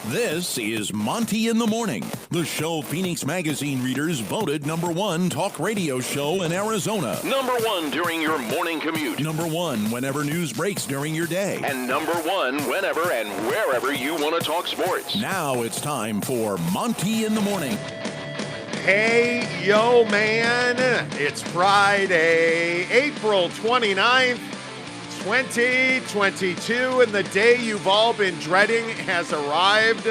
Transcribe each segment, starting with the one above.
This is Monty in the Morning, the show Phoenix Magazine readers voted #1 talk radio show in Arizona. #1 during your morning commute. #1 whenever news breaks during your day. And #1 whenever and wherever you want to talk sports. Now it's time for Monty in the Morning. Hey, yo, man. It's Friday, April 29th, 2022, and the day you've all been dreading has arrived.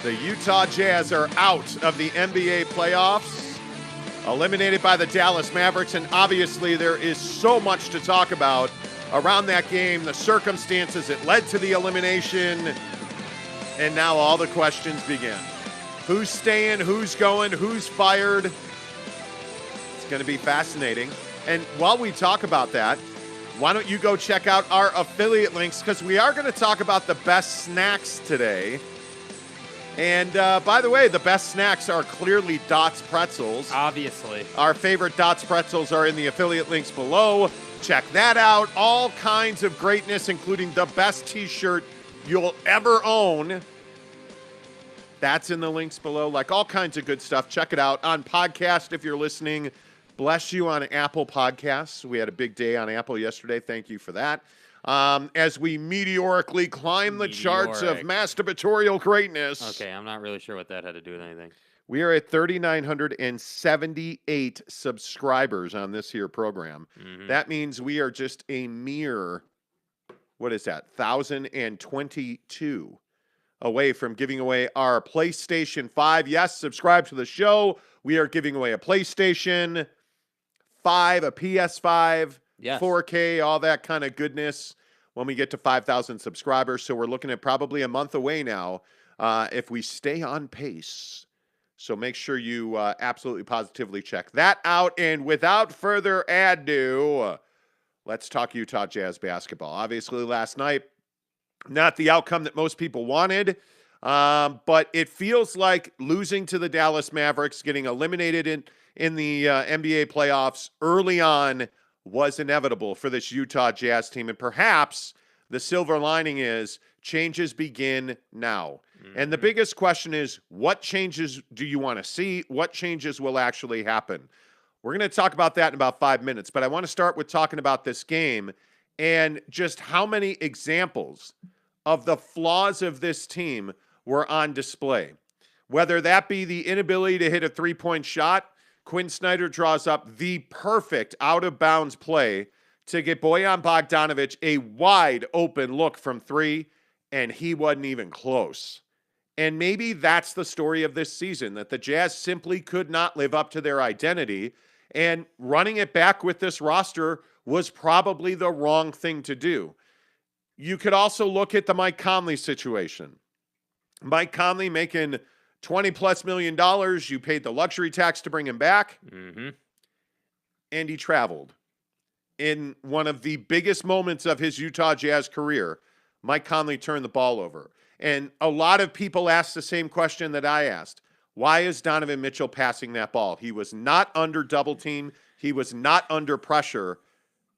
The Utah Jazz are out of the NBA playoffs, eliminated by the Dallas Mavericks, and obviously there is so much to talk about around that game, the circumstances that led to the elimination, and now all the questions begin. Who's staying, who's going, who's fired? It's going to be fascinating. And while we talk about that, why don't you go check out our affiliate links, because we are going to talk about the best snacks today. And by the way, the best snacks are clearly Dots Pretzels. Obviously. Our favorite Dots Pretzels are in the affiliate links below. Check that out. All kinds of greatness, including the best t-shirt you'll ever own. That's in the links below. Like all kinds of good stuff. Check it out on podcast if you're listening. Bless you on Apple Podcasts. We had a big day on Apple yesterday. Thank you for that. As we meteorically climb the charts of masturbatorial greatness. Okay, I'm not really sure what that had to do with anything. We are at 3,978 subscribers on this here program. Mm-hmm. That means we are just a mere, what is that, 1,022 away from giving away our PlayStation 5. Yes, subscribe to the show. We are giving away a PlayStation 5, a PS5, yes. 4K, all that kind of goodness when we get to 5,000 subscribers. So we're looking at probably a month away now if we stay on pace. So make sure you absolutely positively check that out. And without further ado, let's talk Utah Jazz basketball. Obviously, last night, not the outcome that most people wanted, but it feels like losing to the Dallas Mavericks, getting eliminated in the NBA playoffs early on was inevitable for this Utah Jazz team. And perhaps the silver lining is changes begin now. Mm-hmm. And the biggest question is, what changes do you want to see? What changes will actually happen? We're going to talk about that in about 5 minutes, but I want to start with talking about this game and just how many examples of the flaws of this team were on display. Whether that be the inability to hit a three-point shot, Quin Snyder draws up the perfect out-of-bounds play to get Bojan Bogdanovic a wide-open look from three, and he wasn't even close. And maybe that's the story of this season, that the Jazz simply could not live up to their identity, and running it back with this roster was probably the wrong thing to do. You could also look at the Mike Conley situation. Mike Conley making $20+ million. You paid the luxury tax to bring him back. Mm-hmm. And he traveled. In one of the biggest moments of his Utah Jazz career, Mike Conley turned the ball over. And a lot of people asked the same question that I asked. Why is Donovan Mitchell passing that ball? He was not under double team. He was not under pressure.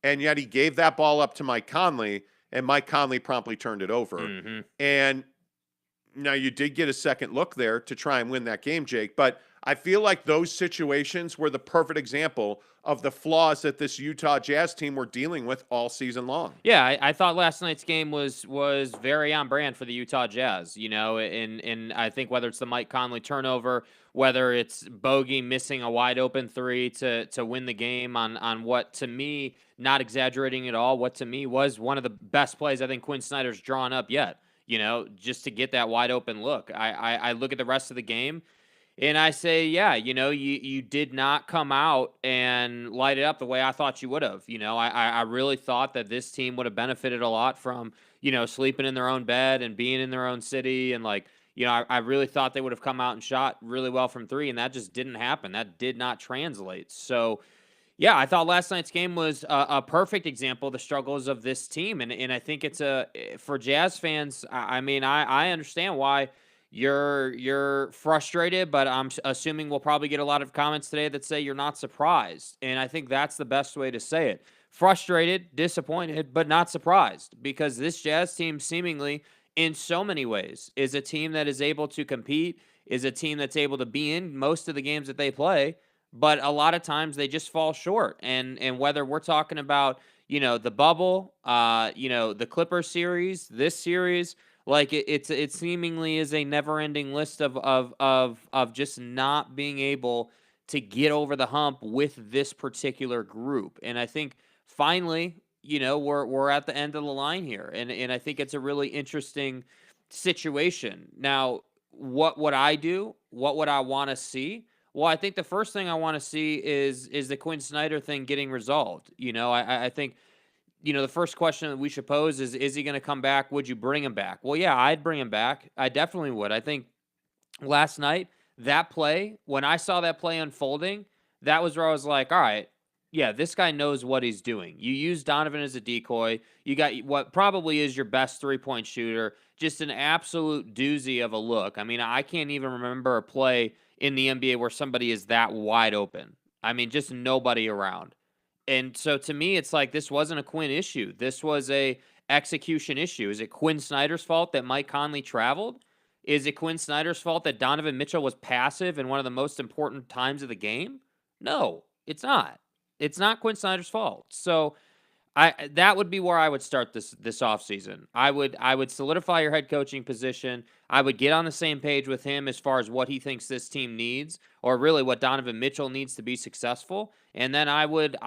And yet he gave that ball up to Mike Conley, and Mike Conley promptly turned it over. Mm-hmm. And now you did get a second look there to try and win that game, Jake, but I feel like those situations were the perfect example of the flaws that this Utah Jazz team were dealing with all season long. Yeah, I thought last night's game was very on brand for the Utah Jazz, you know, and I think whether it's the Mike Conley turnover, whether it's Bogey missing a wide open three to win the game on what, to me, not exaggerating at all, what to me was one of the best plays I think Quin Snyder's drawn up yet, you know, just to get that wide open look. I look at the rest of the game and I say, yeah, you know, you did not come out and light it up the way I thought you would have. You know, I really thought that this team would have benefited a lot from, you know, sleeping in their own bed and being in their own city. And like, you know, I really thought they would have come out and shot really well from three, and that just didn't happen. That did not translate. So, yeah, I thought last night's game was a perfect example of the struggles of this team. And I think it's for Jazz fans, I mean, I understand why you're frustrated, but I'm assuming we'll probably get a lot of comments today that say you're not surprised. And I think that's the best way to say it. Frustrated, disappointed, but not surprised, because this Jazz team seemingly in so many ways, is a team that is able to compete, is a team that's able to be in most of the games that they play, but a lot of times they just fall short. And whether we're talking about, the bubble, the Clippers series, this series, like it seemingly is a never-ending list of just not being able to get over the hump with this particular group. And I think finally, we're at the end of the line here, and I think it's a really interesting situation. Now, what would I do? What would I want to see? Well, I think the first thing I want to see is the Quin Snyder thing getting resolved. I think, the first question that we should pose is he going to come back? Would you bring him back? Well, yeah, I'd bring him back. I definitely would. I think last night, that play, when I saw that play unfolding, that was where I was like, all right, yeah, this guy knows what he's doing. You use Donovan as a decoy. You got what probably is your best three-point shooter. Just an absolute doozy of a look. I mean, I can't even remember a play in the NBA where somebody is that wide open. I mean, just nobody around. And so to me, it's like this wasn't a Quin issue. This was a execution issue. Is it Quin Snyder's fault that Mike Conley traveled? Is it Quin Snyder's fault that Donovan Mitchell was passive in one of the most important times of the game? No, it's not. It's not Quin Snyder's fault. So that would be where I would start this offseason. I would solidify your head coaching position. I would get on the same page with him as far as what he thinks this team needs, or really what Donovan Mitchell needs to be successful. And then I would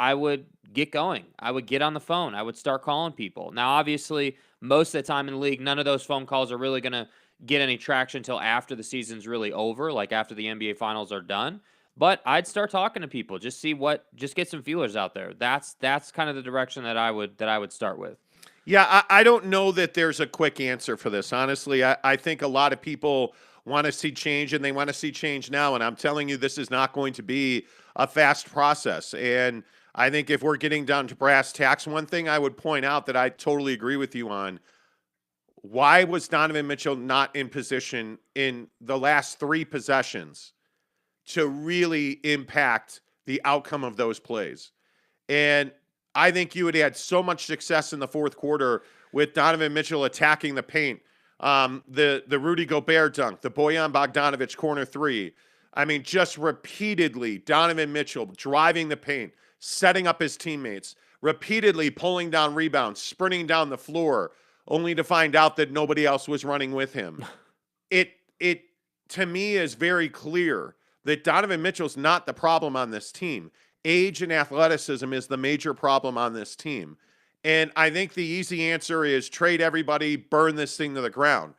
get going. I would get on the phone. I would start calling people. Now, obviously, most of the time in the league, none of those phone calls are really going to get any traction until after the season's really over, like after the NBA finals are done. But I'd start talking to people, just get some feelers out there. That's kind of the direction that I would start with. Yeah, I don't know that there's a quick answer for this. Honestly, I think a lot of people want to see change, and they want to see change now. And I'm telling you, this is not going to be a fast process. And I think if we're getting down to brass tacks, one thing I would point out that I totally agree with you on, why was Donovan Mitchell not in position in the last 3 possessions to really impact the outcome of those plays? And I think you would have had so much success in the fourth quarter with Donovan Mitchell attacking the paint. The Rudy Gobert dunk, the Bojan Bogdanovic corner 3. I mean, just repeatedly, Donovan Mitchell driving the paint, setting up his teammates, repeatedly pulling down rebounds, sprinting down the floor, only to find out that nobody else was running with him. It to me is very clear that Donovan Mitchell's not the problem on this team. Age and athleticism is the major problem on this team. And I think the easy answer is trade everybody, burn this thing to the ground.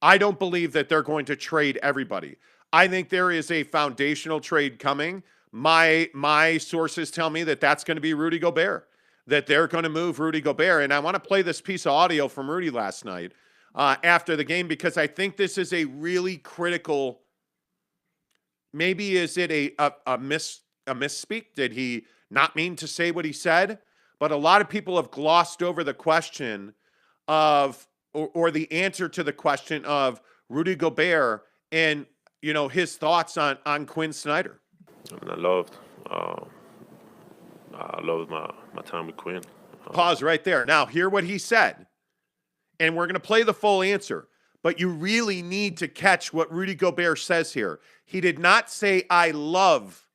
I don't believe that they're going to trade everybody. I think there is a foundational trade coming. My sources tell me that that's going to be Rudy Gobert, that they're going to move Rudy Gobert. And I want to play this piece of audio from Rudy last night after the game, because I think this is a really critical. Maybe is it a misspeak? Did he not mean to say what he said? But a lot of people have glossed over the question of, or the answer to the question of Rudy Gobert and, his thoughts on Quin Snyder. I mean, I loved my time with Quin. Pause right there. Now, hear what he said. And we're going to play the full answer. But you really need to catch what Rudy Gobert says here. He did not say, I love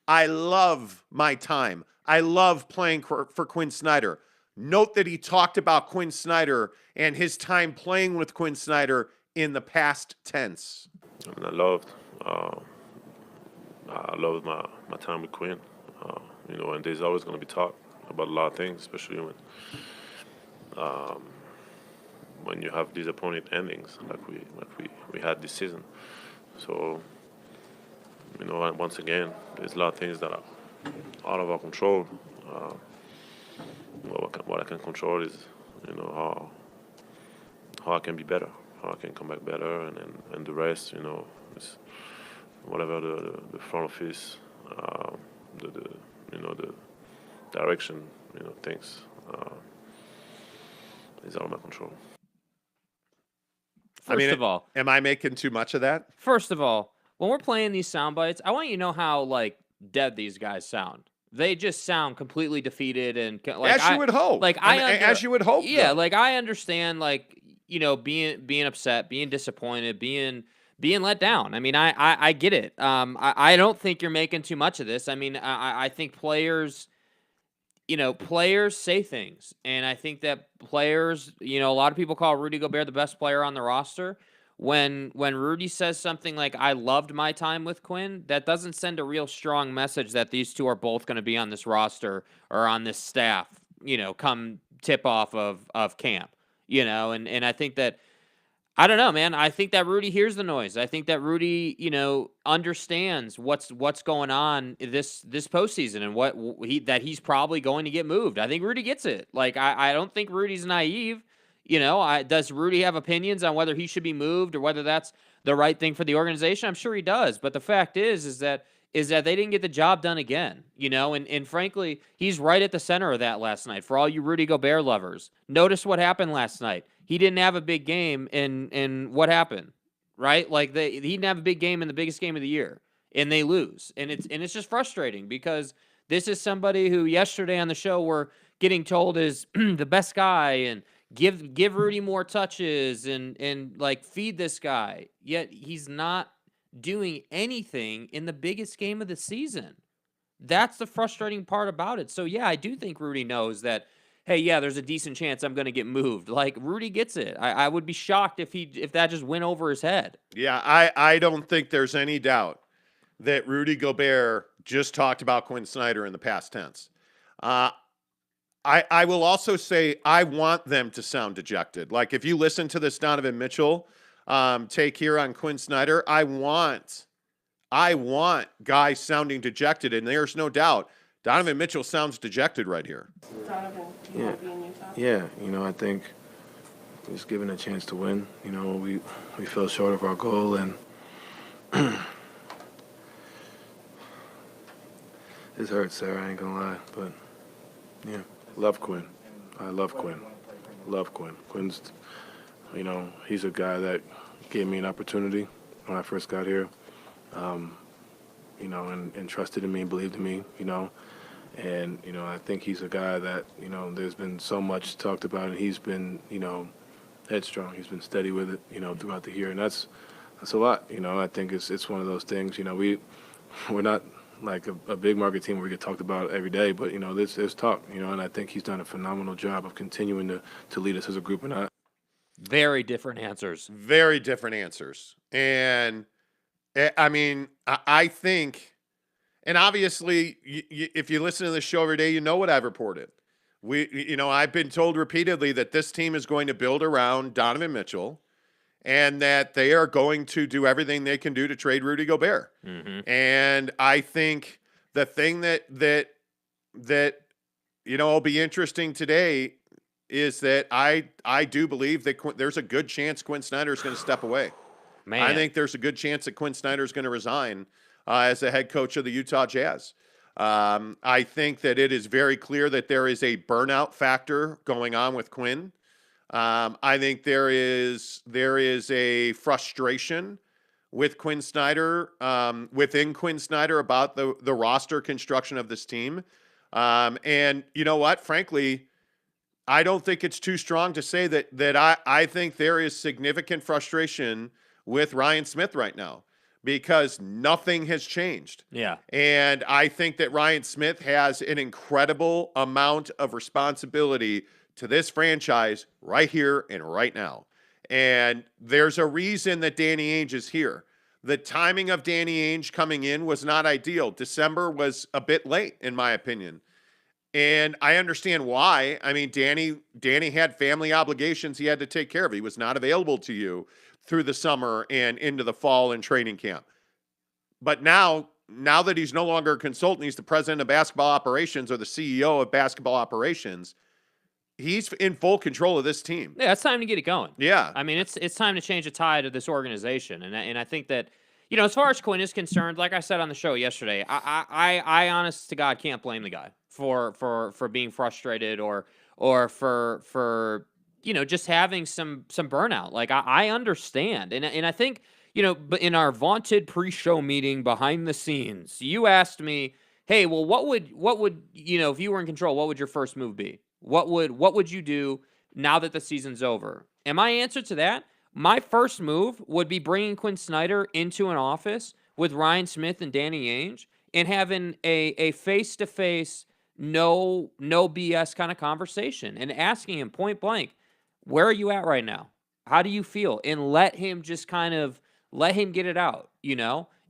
my time. I love playing for Quin Snyder. Note that he talked about Quin Snyder and his time playing with Quin Snyder in the past tense. I mean, I loved my time with Quin. And there's always going to be talk about a lot of things, especially when you have disappointing endings like we had this season. So, once again, there's a lot of things that are out of our control. What I can control is, how I can be better, how I can come back better, and the rest, is whatever the front office, the direction, thinks is out of my control. First of all, am I making too much of that? First of all, when we're playing these sound bites, I want you to know how dead these guys sound. They just sound completely defeated and as you would hope. As you would hope. Yeah, I understand. being upset, being disappointed, being let down. I mean, I get it. I don't think you're making too much of this. I mean, I think players say things, and I think that players, a lot of people call Rudy Gobert the best player on the roster. When Rudy says something like, I loved my time with Quin, that doesn't send a real strong message that these two are both going to be on this roster or on this staff, come tip off of camp, and I think that, I don't know, man. I think that Rudy hears the noise. I think that Rudy, understands what's going on this postseason and that he's probably going to get moved. I think Rudy gets it. Like, I don't think Rudy's naive. Does Rudy have opinions on whether he should be moved or whether that's the right thing for the organization? I'm sure he does. But the fact is that they didn't get the job done again, and frankly, he's right at the center of that last night. For all you Rudy Gobert lovers, notice what happened last night. He didn't have a big game, and what happened, right? Like, he didn't have a big game in the biggest game of the year, and they lose, and it's just frustrating because this is somebody who yesterday on the show we're getting told is the best guy and give Rudy more touches and like feed this guy, yet he's not doing anything in the biggest game of the season. That's the frustrating part about it. So yeah, I do think Rudy knows that, hey, yeah, there's a decent chance I'm going to get moved. Like, Rudy gets it. I would be shocked if that just went over his head. Yeah, I don't think there's any doubt that Rudy Gobert just talked about Quin Snyder in the past tense. I will also say I want them to sound dejected. Like, if you listen to this Donovan Mitchell take here on Quin Snyder, I want guys sounding dejected, and there's no doubt Donovan Mitchell sounds dejected right here. Donovan, you want to be in Utah? Yeah, I think just given a chance to win, we fell short of our goal, and this hurts, Sarah, I ain't gonna lie, but yeah, love Quin. I love Quin. Love Quin. Quin's, he's a guy that gave me an opportunity when I first got here, and trusted in me, believed in me, and, I think he's a guy that, there's been so much talked about, and he's been, headstrong. He's been steady with it, throughout the year, and that's a lot. I think it's one of those things, we're not like a big market team where we get talked about every day, but, there's talk, and I think he's done a phenomenal job of continuing to lead us as a group. And very different answers. Very different answers. And I mean, I think, and obviously, if you listen to the show every day, you know what I've reported. I've been told repeatedly that this team is going to build around Donovan Mitchell and that they are going to do everything they can do to trade Rudy Gobert. Mm-hmm. And I think the thing that will be interesting today is that I do believe that there's a good chance Quin Snyder is going to step away. Man. I think there's a good chance that Quin Snyder is going to resign as the head coach of the Utah Jazz. I think that it is very clear that there is a burnout factor going on with Quin. I think there is a frustration with Quin Snyder, within Quin Snyder about the roster construction of this team. And you know what? Frankly, I don't think it's too strong to say that I think there is significant frustration with Ryan Smith right now because nothing has changed. Yeah. And I think that Ryan Smith has an incredible amount of responsibility to this franchise right here and right now. And there's a reason that Danny Ainge is here. The timing of Danny Ainge coming in was not ideal. December was a bit late, in my opinion. And I understand why. I mean, Danny had family obligations he had to take care of. He was not available to you through the summer and into the fall and training camp. But now that he's no longer a consultant, he's the president of basketball operations or the CEO of basketball operations. He's in full control of this team. Yeah, it's time to get it going. Yeah. I mean, it's time to change the tide of this organization. And I think that, as far as Quin is concerned, like I said on the show yesterday, I honest to God can't blame the guy for being frustrated or for just having some burnout. Like I understand. And I think, but in our vaunted pre-show meeting behind the scenes, you asked me, hey, well, what would if you were in control, what would your first move be? What would you do now that the season's over? And my answer to that, my first move would be bringing Quin Snyder into an office with Ryan Smith and Danny Ainge and having a face-to-face, no BS kind of conversation and asking him point blank, where are you at right now? How do you feel? And let him get it out,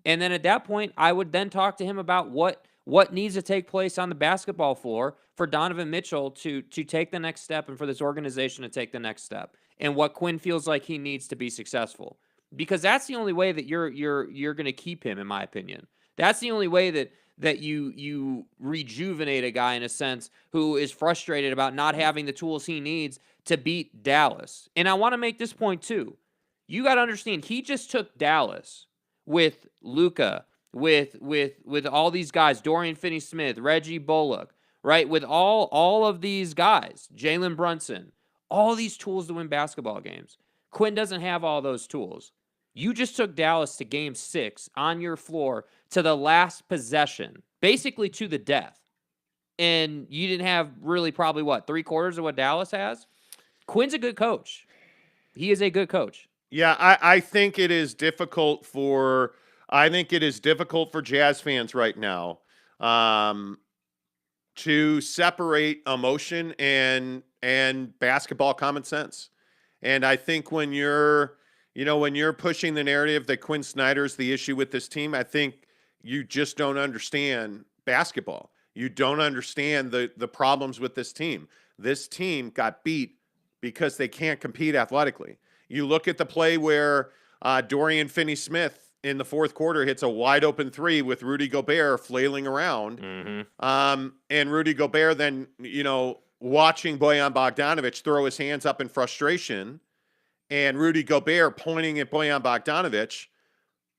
And then at that point, I would then talk to him about what needs to take place on the basketball floor for Donovan Mitchell to take the next step and for this organization to take the next step, and what Quin feels like he needs to be successful. Because that's the only way that you're going to keep him, in my opinion. That's the only way that you rejuvenate a guy, in a sense, who is frustrated about not having the tools he needs to beat Dallas. And I want to make this point too. You got to understand, he just took Dallas with Luka, with all these guys, Dorian Finney-Smith, Reggie Bullock, right? With all of these guys, Jalen Brunson, all these tools to win basketball games. Quin doesn't have all those tools. You just took Dallas to game 6 on your floor to the last possession, basically to the death. And you didn't have really probably, 3/4 of what Dallas has? Quin's a good coach. He is a good coach. Yeah, I think it is difficult for Jazz fans right now to separate emotion and basketball common sense. And I think when you're pushing the narrative that Quin Snyder's the issue with this team, I think you just don't understand basketball. You don't understand the problems with this team. This team got beat because they can't compete athletically. You look at the play where Dorian Finney-Smith in the fourth quarter hits a wide open 3 with Rudy Gobert flailing around. Mm-hmm. And Rudy Gobert then, watching Bojan Bogdanovic throw his hands up in frustration, and Rudy Gobert pointing at Bojan Bogdanovic.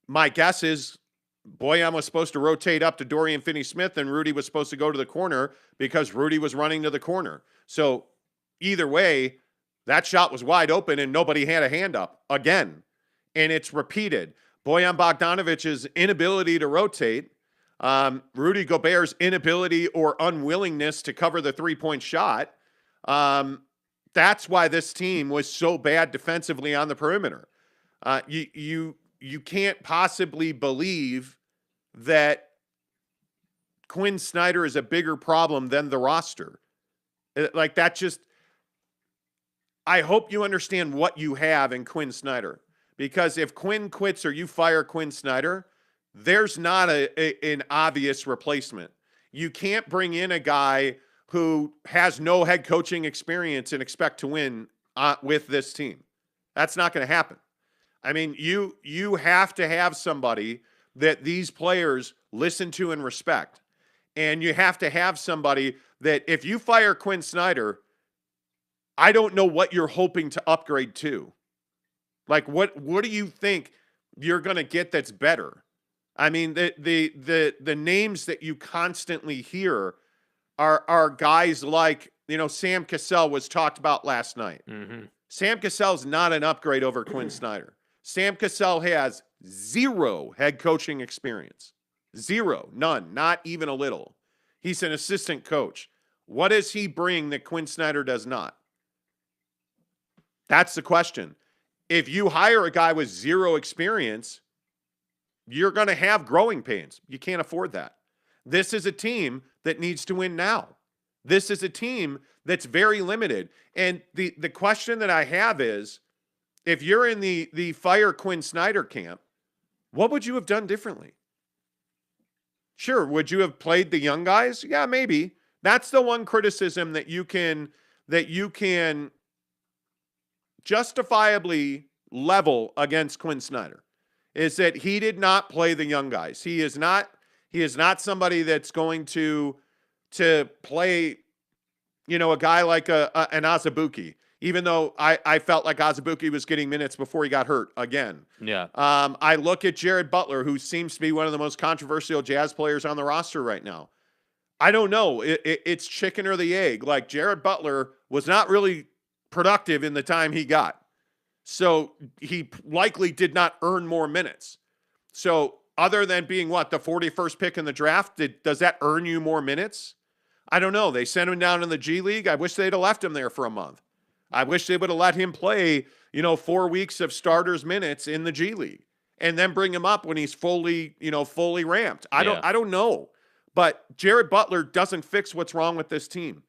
My guess is Bojan was supposed to rotate up to Dorian Finney-Smith, and Rudy was supposed to go to the corner because Rudy was running to the corner. So either way, that shot was wide open and nobody had a hand up again. And it's repeated. Bojan Bogdanovic's inability to rotate, Rudy Gobert's inability or unwillingness to cover the three-point shot. That's why this team was so bad defensively on the perimeter. You can't possibly believe that Quin Snyder is a bigger problem than the roster. Like that just... I hope you understand what you have in Quin Snyder, because if Quin quits or you fire Quin Snyder, there's not an obvious replacement. You can't bring in a guy who has no head coaching experience and expect to win with this team. That's not going to happen. I mean, you have to have somebody that these players listen to and respect. And you have to have somebody that if you fire Quin Snyder, I don't know what you're hoping to upgrade to. Like, what do you think you're going to get that's better? I mean, the names that you constantly hear are guys like, Sam Cassell was talked about last night. Mm-hmm. Sam Cassell's not an upgrade over Quin Snyder. Sam Cassell has 0 head coaching experience. 0, none, not even a little. He's an assistant coach. What does he bring that Quin Snyder does not? That's the question. If you hire a guy with 0 experience, you're going to have growing pains. You can't afford that. This is a team that needs to win now. This is a team that's very limited. And the question that I have is, if you're in the fire Quin Snyder camp, what would you have done differently? Sure, would you have played the young guys? Yeah, maybe. That's the one criticism that you can justifiably level against Quin Snyder, is that he did not play the young guys. He is not somebody that's going to play, a guy like an Azubuike, even though I felt like Azubuike was getting minutes before he got hurt again. Yeah. I look at Jared Butler, who seems to be one of the most controversial Jazz players on the roster right now. I don't know. It's chicken or the egg. Like, Jared Butler was not really productive in the time he got. So he likely did not earn more minutes. So other than being the 41st pick in the draft, does that earn you more minutes? I don't know. They sent him down in the G League. I wish they'd have left him there for a month. I wish they would have let him play, 4 weeks of starters minutes in the G League and then bring him up when he's fully ramped. I don't know. But Jared Butler doesn't fix what's wrong with this team.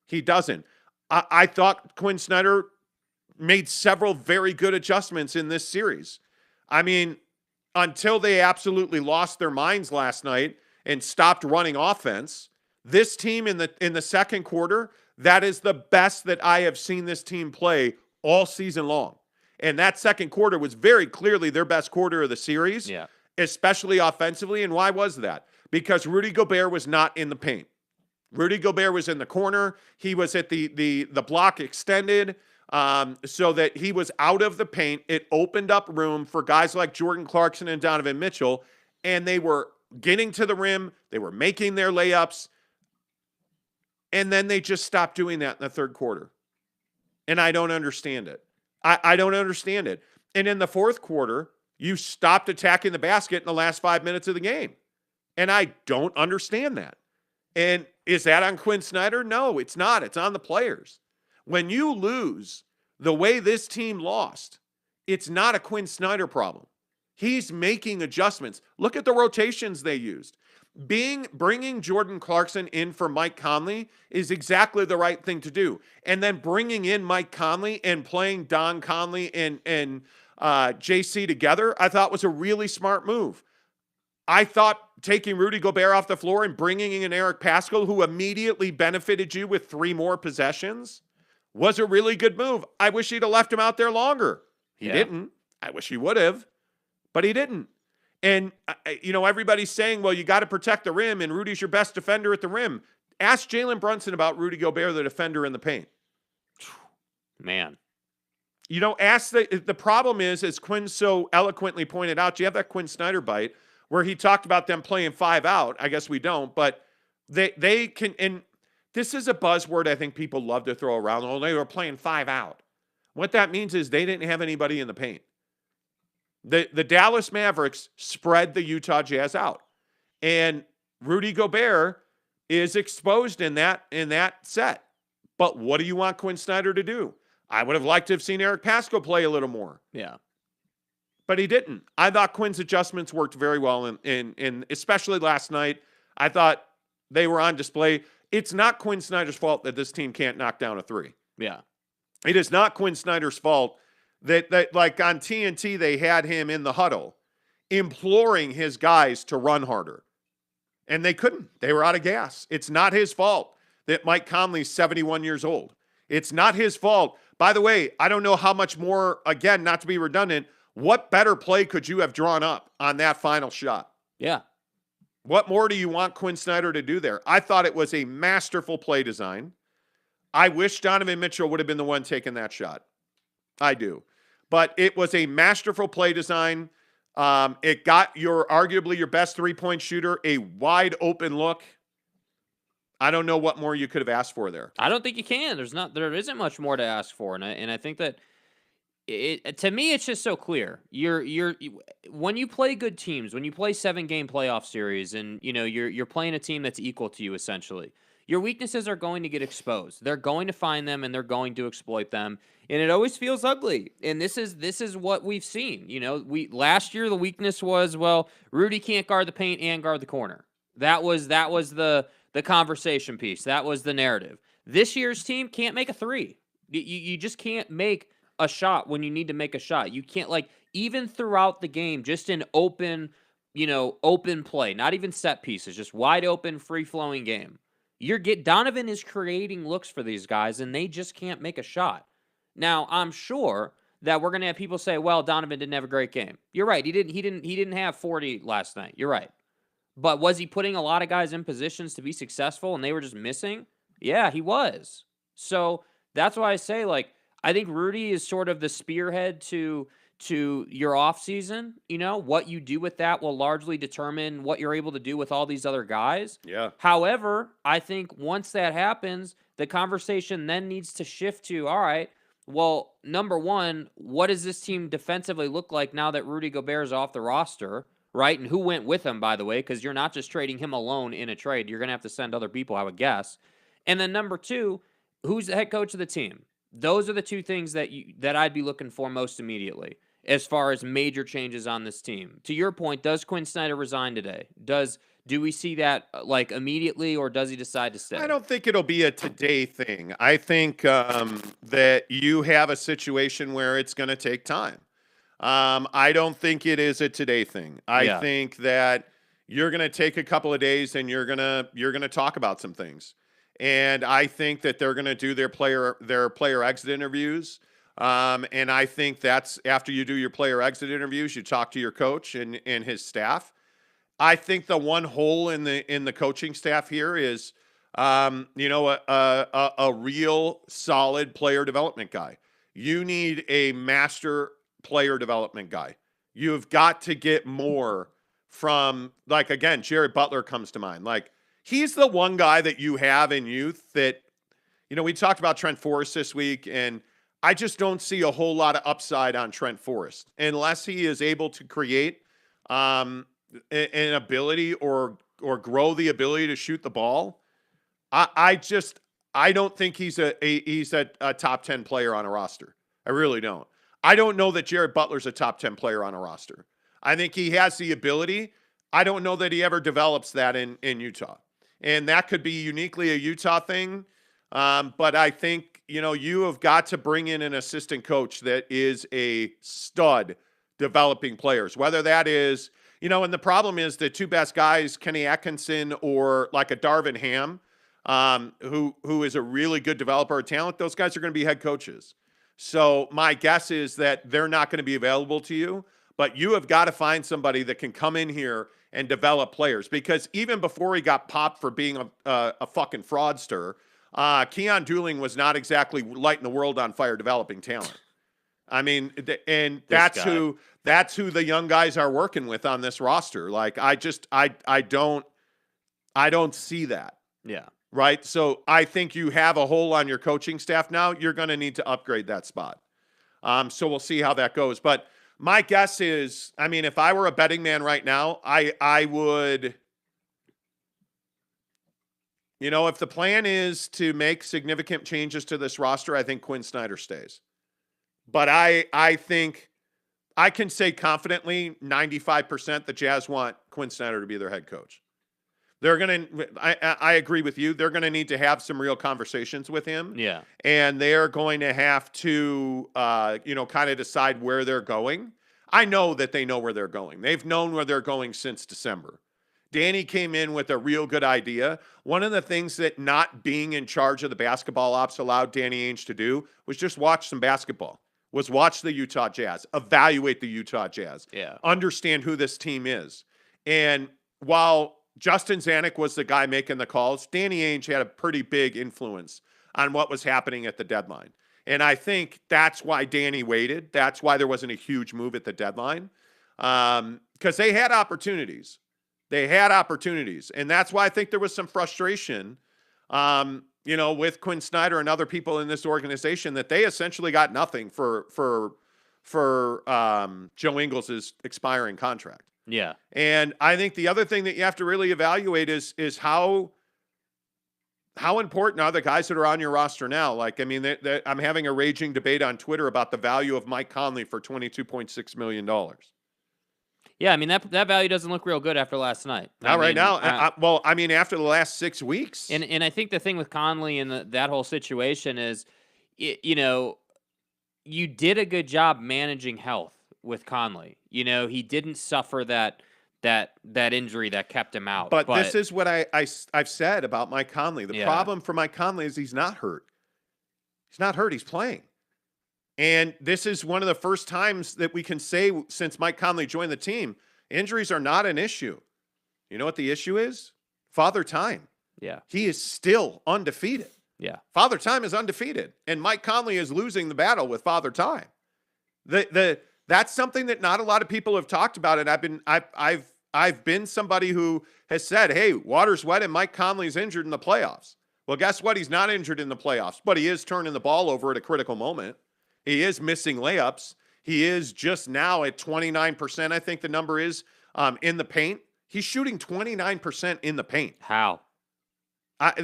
He doesn't. I thought Quin Snyder made several very good adjustments in this series. I mean, until they absolutely lost their minds last night and stopped running offense, this team in the second quarter, that is the best that I have seen this team play all season long. And that second quarter was very clearly their best quarter of the series, especially offensively. And why was that? Because Rudy Gobert was not in the paint. Rudy Gobert was in the corner. He was at the block extended so that he was out of the paint. It opened up room for guys like Jordan Clarkson and Donovan Mitchell, and they were getting to the rim. They were making their layups. And then they just stopped doing that in the third quarter. And I don't understand it. I don't understand it. And in the fourth quarter, you stopped attacking the basket in the last 5 minutes of the game. And I don't understand that. And is that on Quin Snyder? No, it's not. It's on the players. When you lose the way this team lost, it's not a Quin Snyder problem. He's making adjustments. Look at the rotations they used. Bringing Jordan Clarkson in for Mike Conley is exactly the right thing to do. And then bringing in Mike Conley and playing Don Conley and JC together, I thought was a really smart move. I thought taking Rudy Gobert off the floor and bringing in Eric Paschall, who immediately benefited you with 3 more possessions, was a really good move. I wish he'd have left him out there longer. He didn't. I wish he would have, but he didn't. And, everybody's saying, well, you got to protect the rim, and Rudy's your best defender at the rim. Ask Jalen Brunson about Rudy Gobert, the defender in the paint. Man. Ask the problem is, as Quin so eloquently pointed out, you have that Quin Snyder bite where he talked about them playing 5 out. I guess we don't, but they can, and this is a buzzword I think people love to throw around. Oh, they were playing 5 out. What that means is they didn't have anybody in the paint. The Dallas Mavericks spread the Utah Jazz out. And Rudy Gobert is exposed in that set. But what do you want Quin Snyder to do? I would have liked to have seen Eric Paschall play a little more. Yeah. But he didn't. I thought Quin's adjustments worked very well in especially last night. I thought they were on display. It's not Quin Snyder's fault that this team can't knock down a 3. Yeah. It is not Quin Snyder's fault that like on TNT, they had him in the huddle imploring his guys to run harder. And they couldn't. They were out of gas. It's not his fault that Mike Conley's 71 years old. It's not his fault. By the way, I don't know how much more, again, not to be redundant, what better play could you have drawn up on that final shot? Yeah. What more do you want Quin Snyder to do there? I thought it was a masterful play design. I wish Donovan Mitchell would have been the one taking that shot. I do. But it was a masterful play design. It got arguably your best 3-point shooter a wide open look. I don't know what more you could have asked for there. I don't think you can. There isn't much more to ask for, and I think that to me it's just so clear. When you play good teams, when you play 7-game playoff series, and you're playing a team that's equal to you essentially, your weaknesses are going to get exposed. They're going to find them and they're going to exploit them. And it always feels ugly. And this is what we've seen. Last year the weakness was, well, Rudy can't guard the paint and guard the corner. That was the conversation piece. That was the narrative. This year's team can't make a 3. You just can't make a shot when you need to make a shot. You can't, even throughout the game, just an open play, not even set pieces, just wide open, free-flowing game. Donovan is creating looks for these guys, and they just can't make a shot. Now, I'm sure that we're going to have people say, well, Donovan didn't have a great game. You're right. He didn't have 40 last night. You're right. But was he putting a lot of guys in positions to be successful and they were just missing? Yeah, he was. So that's why I say, I think Rudy is sort of the spearhead to your offseason. What you do with that will largely determine what you're able to do with all these other guys. Yeah. However, I think once that happens, the conversation then needs to shift to, all right, well, number one, what does this team defensively look like now that Rudy Gobert is off the roster, right? And who went with him, by the way, because you're not just trading him alone in a trade. You're going to have to send other people, I would guess. And then number two, who's the head coach of the team? Those are the two things that I'd be looking for most immediately as far as major changes on this team. To your point, does Quin Snyder resign today? Do we see that like immediately, or does he decide to stay? I don't think it'll be a today thing. I think that you have a situation where it's going to take time. I don't think it is a today thing. I think that you're going to take a couple of days and you're going to talk about some things. And I think that they're going to do their player exit interviews. And I think that's after you do your player exit interviews, you talk to your coach and his staff. I think the one hole in the coaching staff here is, a real solid player development guy. You need a master player development guy. You've got to get more from, like, again, Jared Butler comes to mind. Like, he's the one guy that you have in youth that, we talked about Trent Forrest this week, and I just don't see a whole lot of upside on Trent Forrest unless he is able to create an ability or grow the ability to shoot the ball. I don't think he's a top 10 player on a roster. I really don't. I don't know that Jared Butler's a top 10 player on a roster. I think he has the ability. I don't know that he ever develops that in Utah. And that could be uniquely a Utah thing. But I think, you have got to bring in an assistant coach that is a stud developing players, whether that is, and the problem is the two best guys, Kenny Atkinson or like a Darvin Ham, who is a really good developer of talent. Those guys are going to be head coaches. So my guess is that they're not going to be available to you, but you have got to find somebody that can come in here and develop players, because even before he got popped for being a fucking fraudster, Keon Dooling was not exactly lighting the world on fire developing talent. I mean, and that's who the young guys are working with on this roster. Like, I don't see that. Yeah. Right. So I think you have a hole on your coaching staff now. You're going to need to upgrade that spot. So we'll see how that goes. But my guess is, if I were a betting man right now, I would, if the plan is to make significant changes to this roster, I think Quin Snyder stays. But I think I can say confidently 95% the Jazz want Quin Snyder to be their head coach. They're going to, I agree with you. They're going to need to have some real conversations with him. Yeah. And they're going to have to, kind of decide where they're going. I know that they know where they're going. They've known where they're going since December. Danny came in with a real good idea. One of the things that not being in charge of the basketball ops allowed Danny Ainge to do was just watch some basketball, was watch the Utah Jazz, evaluate the Utah Jazz, understand who this team is. And while Justin Zanuck was the guy making the calls, Danny Ainge had a pretty big influence on what was happening at the deadline. And I think that's why Danny waited. That's why there wasn't a huge move at the deadline, because they had opportunities. They had opportunities. And that's why I think there was some frustration, with Quin Snyder and other people in this organization, that they essentially got nothing for Joe Ingles' expiring contract. Yeah. And I think the other thing that you have to really evaluate is how important are the guys that are on your roster now? Like, I'm having a raging debate on Twitter about the value of Mike Conley for $22.6 million. Yeah, that value doesn't look real good after last night. Right now. After the last 6 weeks. And I think the thing with Conley and that whole situation is, you did a good job managing health with Conley. He didn't suffer that injury that kept him out. But this is what I've said about Mike Conley. The problem for Mike Conley is he's not hurt. He's not hurt. He's playing. And this is one of the first times that we can say since Mike Conley joined the team, injuries are not an issue. You know what the issue is? Father Time. Yeah. He is still undefeated. Yeah. Father Time is undefeated. And Mike Conley is losing the battle with Father Time. That's something that not a lot of people have talked about. And I've been somebody who has said, hey, water's wet and Mike Conley's injured in the playoffs. Well, guess what? He's not injured in the playoffs, but he is turning the ball over at a critical moment. He is missing layups. He is just now at 29%, I think the number is, in the paint. He's shooting 29% in the paint. How?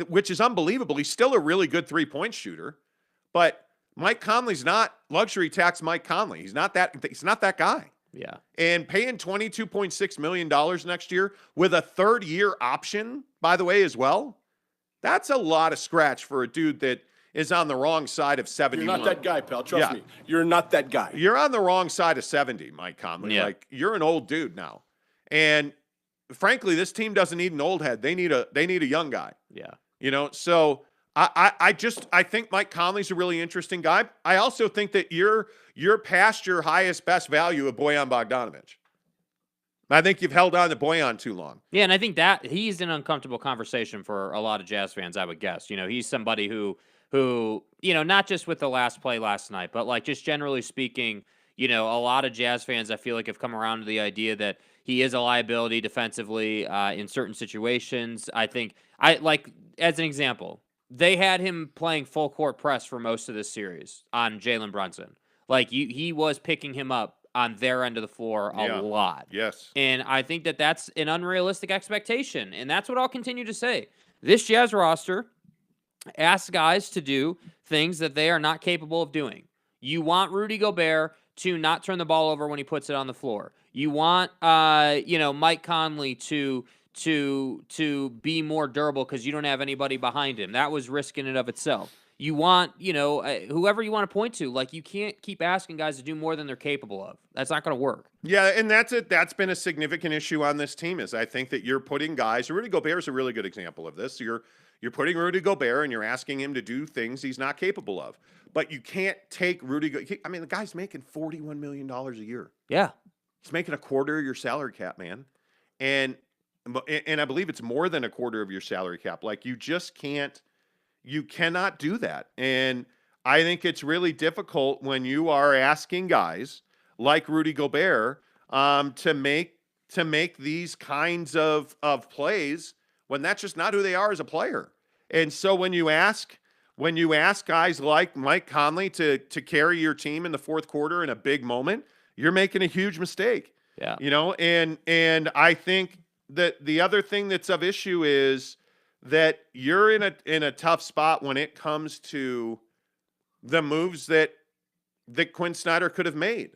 Which is unbelievable. He's still a really good three-point shooter. But Mike Conley's not luxury tax Mike Conley. He's not that guy. Yeah. And paying $22.6 million next year with a third-year option, by the way, as well, that's a lot of scratch for a dude that is on the wrong side of 71. You're not that guy, pal. Trust me. You're not that guy. You're on the wrong side of 70, Mike Conley. Yeah. Like, you're an old dude now. And frankly, this team doesn't need an old head. They need a young guy. Yeah. So I think Mike Conley's a really interesting guy. I also think that you're past your highest, best value of Bojan Bogdanovic. I think you've held on to Bojan too long. Yeah, and I think that he's an uncomfortable conversation for a lot of Jazz fans, I would guess. He's somebody who, not just with the last play last night, but like just generally speaking, a lot of Jazz fans I feel like have come around to the idea that he is a liability defensively in certain situations. I think, as an example, they had him playing full court press for most of this series on Jalen Brunson. Like, he was picking him up on their end of the floor a lot. Yes. And I think that that's an unrealistic expectation. And that's what I'll continue to say. This Jazz roster asks guys to do things that they are not capable of doing. You want Rudy Gobert to not turn the ball over when he puts it on the floor. You want, Mike Conley to be more durable because you don't have anybody behind him. That was risk in and of itself. You want, whoever you want to point to, like, you can't keep asking guys to do more than they're capable of. That's not going to work. Yeah, and that's been a significant issue on this team is I think that you're putting guys, Rudy Gobert is a really good example of this. You're putting Rudy Gobert and you're asking him to do things he's not capable of. But you can't take Rudy the guy's making $41 million a year. Yeah. He's making a quarter of your salary cap, man. And I believe it's more than a quarter of your salary cap. Like, you cannot do that. And I think it's really difficult when you are asking guys like Rudy Gobert to make these kinds of plays when that's just not who they are as a player. And so when you ask guys like Mike Conley to carry your team in the fourth quarter in a big moment, you're making a huge mistake. Yeah. And I think that the other thing that's of issue is that you're in a tough spot when it comes to the moves that Quin Snyder could have made.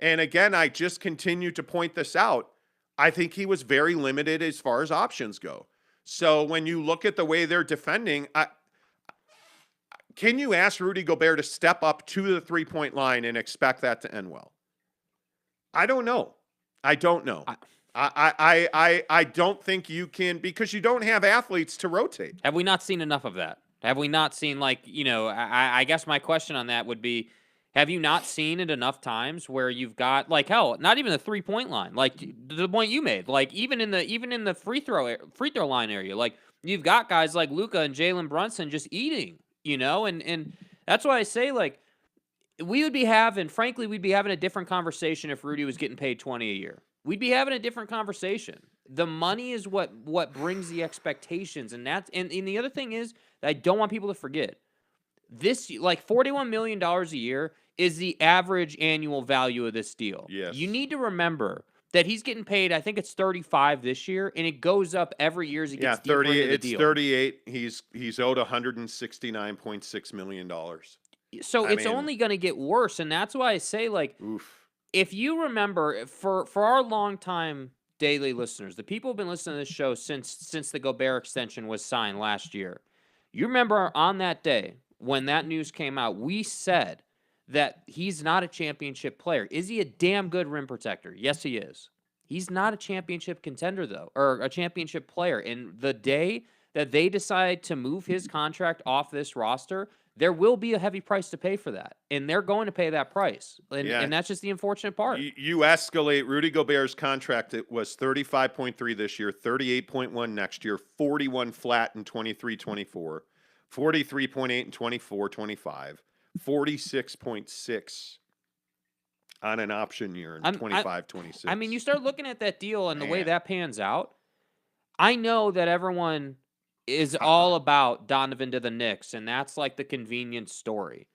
And again, I just continue to point this out. I think he was very limited as far as options go. So when you look at the way they're defending, can you ask Rudy Gobert to step up to the three-point line and expect that to end well? I don't know. I don't think you can, because you don't have athletes to rotate. Have we not seen enough of that? Have we not seen, I guess my question on that would be, have you not seen it enough times where you've got, not even the 3-point line, like the point you made, like even in the free throw line area, like you've got guys like Luka and Jalen Brunson just eating, and that's why I say, like, we'd be having a different conversation if Rudy was getting paid $20 a year. We'd be having a different conversation. The money is what brings the expectations, and the other thing is that I don't want people to forget. This, $41 million a year is the average annual value of this deal. Yes. You need to remember that he's getting paid, I think it's 35 this year, and it goes up every year as he gets deeper into the deal. 38. He's owed $169.6 million. So it's only going to get worse, and that's why I say, oof. If you remember, for our longtime daily listeners, the people who've been listening to this show since the Gobert extension was signed last year, you remember on that day when that news came out, we said that he's not a championship player. Is he a damn good rim protector? Yes, he is. He's not a championship contender, though, or a championship player. And the day that they decide to move his contract off this roster, there will be a heavy price to pay for that. And they're going to pay that price. And that's just the unfortunate part. You escalate Rudy Gobert's contract. It was 35.3 this year, 38.1 next year, 41 flat in 23-24, 43.8 in 24-25, 46.6 on an option year in 25-26. I mean, you start looking at that deal and the way that pans out, I know that everyone is all about Donovan to the Knicks, and that's like the convenience story.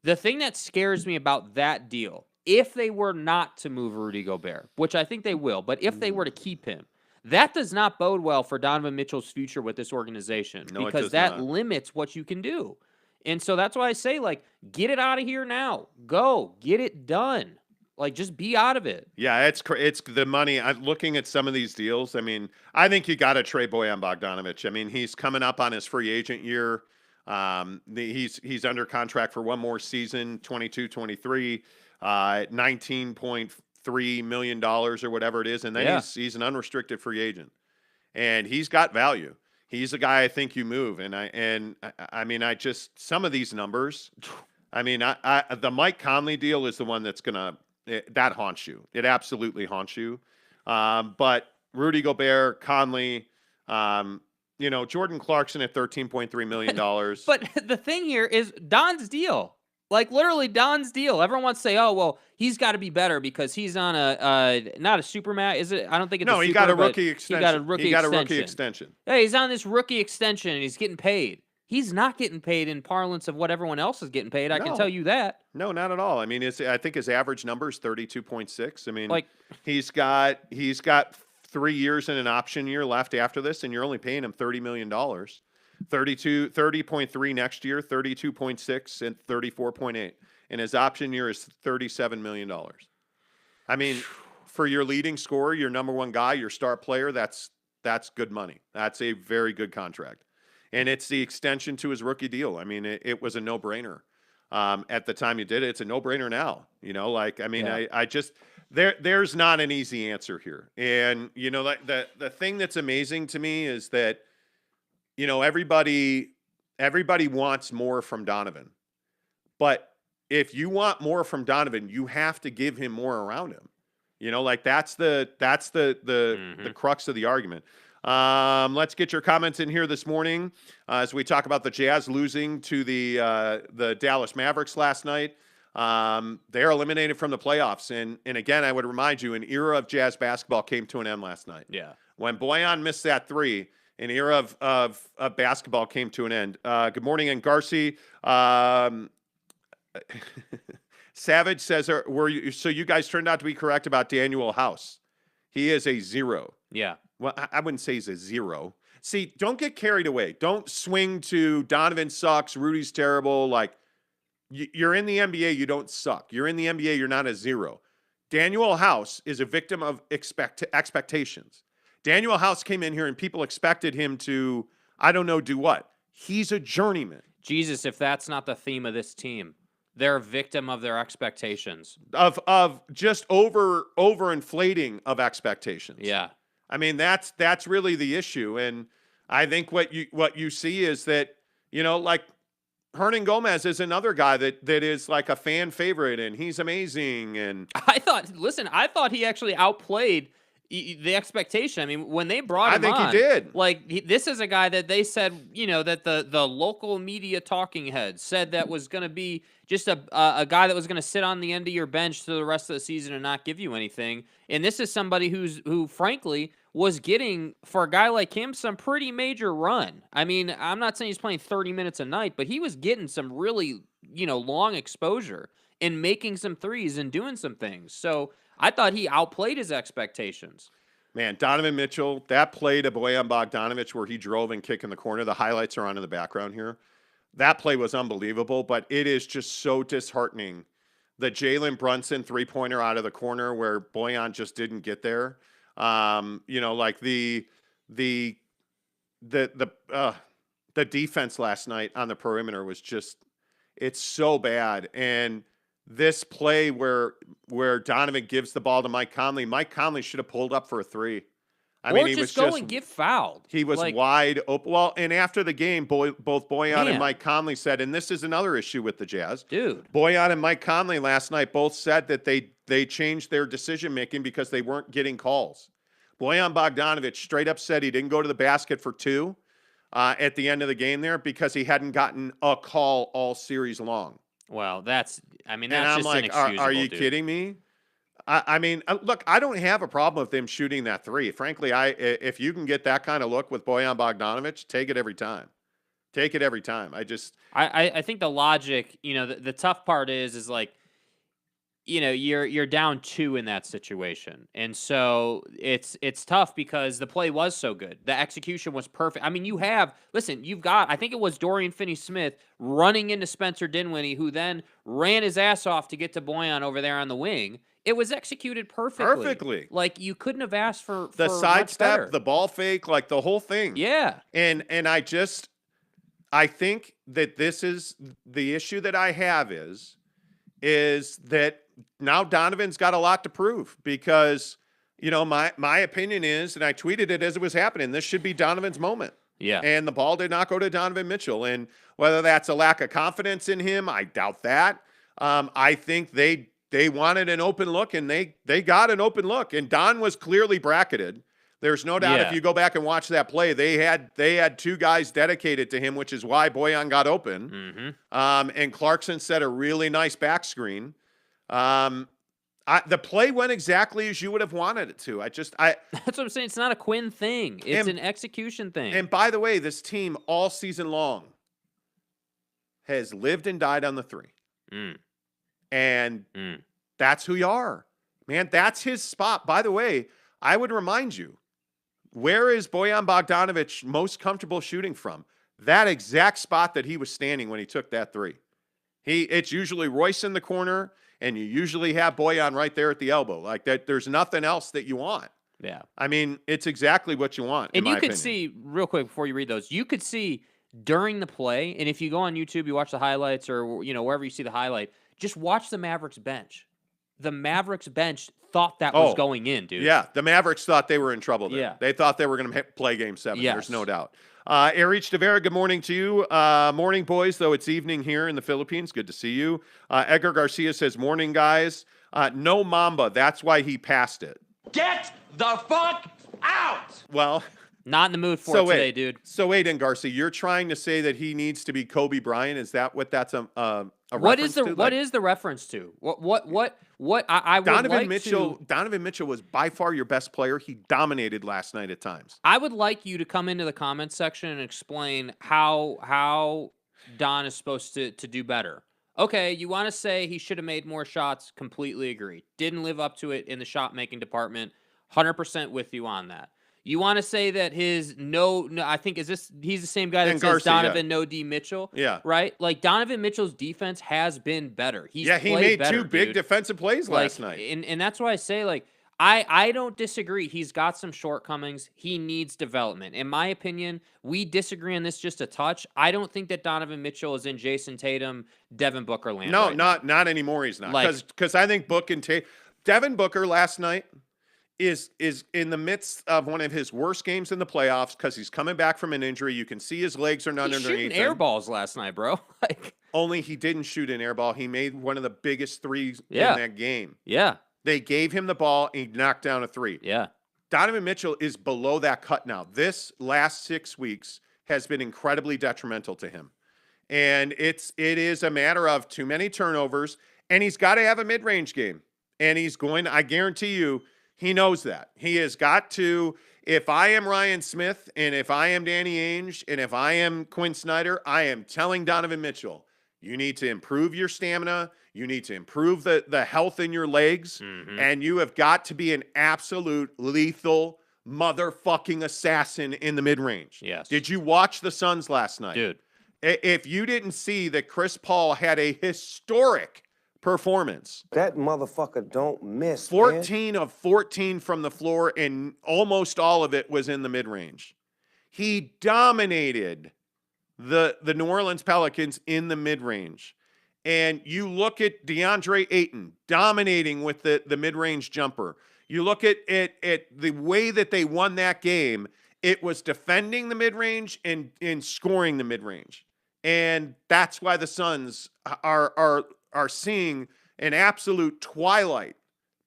The thing that scares me about that deal, if they were not to move Rudy Gobert, which I think they will, but if they were to keep him, that does not bode well for Donovan Mitchell's future with this organization, because that limits what you can do. And so that's why I say, like, get it out of here now. Go. Get it done. Like, just be out of it. Yeah, it's the money. I'm looking at some of these deals. I mean, I think you got to trade Bojan Bogdanovic. I mean, he's coming up on his free agent year. He's under contract for one more season, 22-23, $19.3 million or whatever it is, and then he's an unrestricted free agent, and he's got value. He's a guy I think you move, and I mean, I just some of these numbers. I mean, the Mike Conley deal is the one that's gonna. That haunts you. It absolutely haunts you. But Rudy Gobert, Conley, Jordan Clarkson at $13.3 million. But the thing here is Don's deal. Like, literally Don's deal. Everyone wants to say, oh, well, he's got to be better because he's on not a super mat, is it? I don't think it's he got a rookie extension. He got a rookie extension. Yeah, he's on this rookie extension, and he's getting paid. He's not getting paid in parlance of what everyone else is getting paid. I can tell you that. No, not at all. I mean, I think his average number is 32.6. I mean, like he's got 3 years and an option year left after this, and you're only paying him $30 million. 30.3 next year, 32.6, and 34.8. And his option year is $37 million. I mean, for your leading scorer, your number one guy, your star player, that's good money. That's a very good contract. And it's the extension to his rookie deal. I mean, it was a no-brainer at the time you did it. It's a no-brainer now. I just there's not an easy answer here. And like the thing that's amazing to me is that everybody wants more from Donovan, but if you want more from Donovan, you have to give him more around him. That's the crux of the argument. Let's get your comments in here this morning as we talk about the Jazz losing to the Dallas Mavericks last night. They're eliminated from the playoffs. And again, I would remind you, an era of Jazz basketball came to an end last night. Yeah. When Bojan missed that three, an era of basketball came to an end. Good morning, and Garci. Savage says, so you guys turned out to be correct about Daniel House. He is a 0. Yeah. Well, I wouldn't say he's a 0. See, don't get carried away. Don't swing to Donovan sucks, Rudy's terrible. Like, you're in the NBA, you don't suck. You're in the NBA, you're not a 0. Daniel House is a victim of expectations. Daniel House came in here and people expected him to, I don't know, do what? He's a journeyman. Jesus, if that's not the theme of this team. They're a victim of their expectations. Of just overinflating of expectations. Yeah. I mean, that's really the issue. And I think what you see is that, like Hernan Gomez is another guy that is like a fan favorite, and he's amazing. And I thought he actually outplayed the expectation. I mean, when they brought him on, I think he did. Like, this is a guy that they said, that the local media talking heads said that was going to be just a guy that was going to sit on the end of your bench through the rest of the season and not give you anything. And this is somebody who frankly was getting, for a guy like him, some pretty major run. I mean, I'm not saying he's playing 30 minutes a night, but he was getting some really, long exposure and making some threes and doing some things. So I thought he outplayed his expectations. Man, Donovan Mitchell, that play to Bojan Bogdanovic where he drove and kicked in the corner, the highlights are on in the background here. That play was unbelievable, but it is just so disheartening. The Jalen Brunson three-pointer out of the corner where Bojan just didn't get there. Like the defense last night on the perimeter was just, it's so bad. And this play where Donovan gives the ball to Mike Conley should have pulled up for a three. He was go and get fouled. He was wide open. Well, and after the game, both Bojan and Mike Conley said, and this is another issue with the Jazz. Dude. Bojan and Mike Conley last night both said that they changed their decision-making because they weren't getting calls. Bojan Bogdanovic straight up said he didn't go to the basket for 2 at the end of the game there because he hadn't gotten a call all series long. Well, that's and I'm just like, inexcusable, are you dude. kidding me? I mean, look, I don't have a problem with them shooting that three. Frankly, if you can get that kind of look with Bojan Bogdanovic, take it every time. Take it every time. I think the logic, the tough part is like, you're down 2 in that situation. And so it's tough because the play was so good. The execution was perfect. I mean, you've got, I think it was Dorian Finney-Smith running into Spencer Dinwiddie, who then ran his ass off to get to Boyan over there on the wing. It was executed perfectly. Like, you couldn't have asked for the sidestep, better. the ball fake, like the whole thing. Yeah. And I think that this is the issue that I have is that now Donovan's got a lot to prove because, my opinion is, and I tweeted it as it was happening, this should be Donovan's moment. Yeah. And the ball did not go to Donovan Mitchell. And whether that's a lack of confidence in him, I doubt that. I think they wanted an open look, and they got an open look. And Don was clearly bracketed. There's no doubt if you go back and watch that play, they had 2 guys dedicated to him, which is why Boyan got open. And Clarkson set a really nice back screen. The play went exactly as you would have wanted it to. That's what I'm saying. It's not a Quin thing. It's an execution thing. And by the way, this team all season long has lived and died on the 3. And that's who you are, man. That's his spot. By the way, I would remind you, where is Bojan Bogdanović most comfortable shooting from? That exact spot that he was standing when he took that 3. It's usually Royce in the corner, and you usually have Bojan right there at the elbow. Like that, there's nothing else that you want. Yeah. I mean, it's exactly what you want. And you could see, real quick before you read those, you could see during the play, and if you go on YouTube, you watch the highlights or, wherever you see the highlight, just watch the Mavericks bench. The Mavericks bench thought that was going in, dude. Yeah, the Mavericks thought they were in trouble there. Yeah. They thought they were going to play Game 7. Yes. There's no doubt. Erich Tavera, good morning to you. Morning, boys, though it's evening here in the Philippines. Good to see you. Edgar Garcia says, morning, guys. No Mamba. That's why he passed it. Get the fuck out! Well... Not in the mood for it today, dude. So wait, Garcia, you're trying to say that he needs to be Kobe Bryant? Is that what that's a what reference is the to? what is the reference to? What I would Donovan like Mitchell. to, Donovan Mitchell was by far your best player. He dominated last night at times. I would like you to come into the comments section and explain how Don is supposed to do better. Okay, you want to say he should have made more shots? Completely agree. Didn't live up to it in the shot making department. 100% with you on that. You want to say that his no, I think he's the same guy that says Donovan no D Mitchell, right? Like Donovan Mitchell's defense has been better. He made better, 2 big defensive plays last night, and that's why I say I don't disagree. He's got some shortcomings. He needs development. In my opinion, we disagree on this just a touch. I don't think that Donovan Mitchell is in Jason Tatum, Devin Booker land. No, right not anymore. He's not because I think Devin Booker last night is in the midst of one of his worst games in the playoffs because he's coming back from an injury. You can see his legs are not underneath him. Shooting air balls last night, bro. Only he didn't shoot an air ball. He made one of the biggest threes in that game. Yeah. They gave him the ball and he knocked down a 3. Yeah. Donovan Mitchell is below that cut now. This last 6 weeks has been incredibly detrimental to him. And it is a matter of too many turnovers, and he's got to have a mid-range game. And I guarantee you, he knows that. He has got to, if I am Ryan Smith, and if I am Danny Ainge, and if I am Quin Snyder, I am telling Donovan Mitchell, you need to improve your stamina, you need to improve the health in your legs, and you have got to be an absolute lethal motherfucking assassin in the mid-range. Yes. Did you watch the Suns last night? Dude. If you didn't see that Chris Paul had a historic performance. That motherfucker don't miss. 14 of 14 from the floor, and almost all of it was in the mid-range. He dominated the New Orleans Pelicans in the mid-range. And you look at DeAndre Ayton dominating with the mid-range jumper. You look at the way that they won that game, it was defending the mid-range and scoring the mid-range. And that's why the Suns are seeing an absolute twilight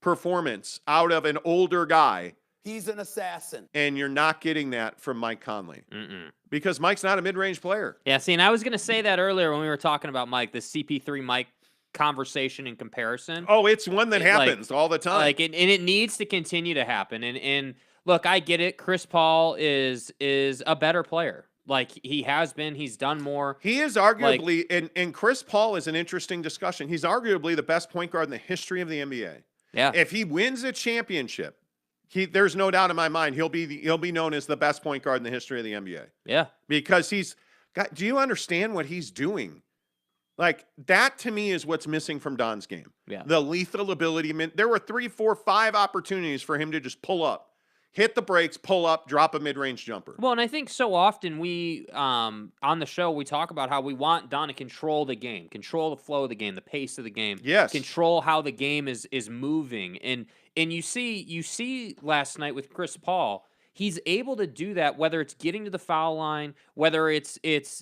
performance out of an older guy. He's an assassin. And you're not getting that from Mike Conley. Because Mike's not a mid-range player. Yeah, see, and I was going to say that earlier when we were talking about Mike, the CP3 Mike conversation and comparison. Oh, it's one that happens all the time. And it needs to continue to happen. And look, I get it. Chris Paul is a better player. Like he has been. He's done more. He is arguably, and Chris Paul is an interesting discussion. He's arguably the best point guard in the history of the NBA. Yeah. If he wins a championship, there's no doubt in my mind he'll be known as the best point guard in the history of the NBA. Yeah. Because do you understand what he's doing? Like, that to me is what's missing from Don's game. Yeah. The lethal ability. I mean, there were 3, 4, 5 opportunities for him to just pull up, hit the brakes, pull up, drop a mid-range jumper. Well, and I think so often we, on the show, we talk about how we want Don to control the game, control the flow of the game, the pace of the game. Yes. Control how the game is moving. And you see last night with Chris Paul, he's able to do that, whether it's getting to the foul line, whether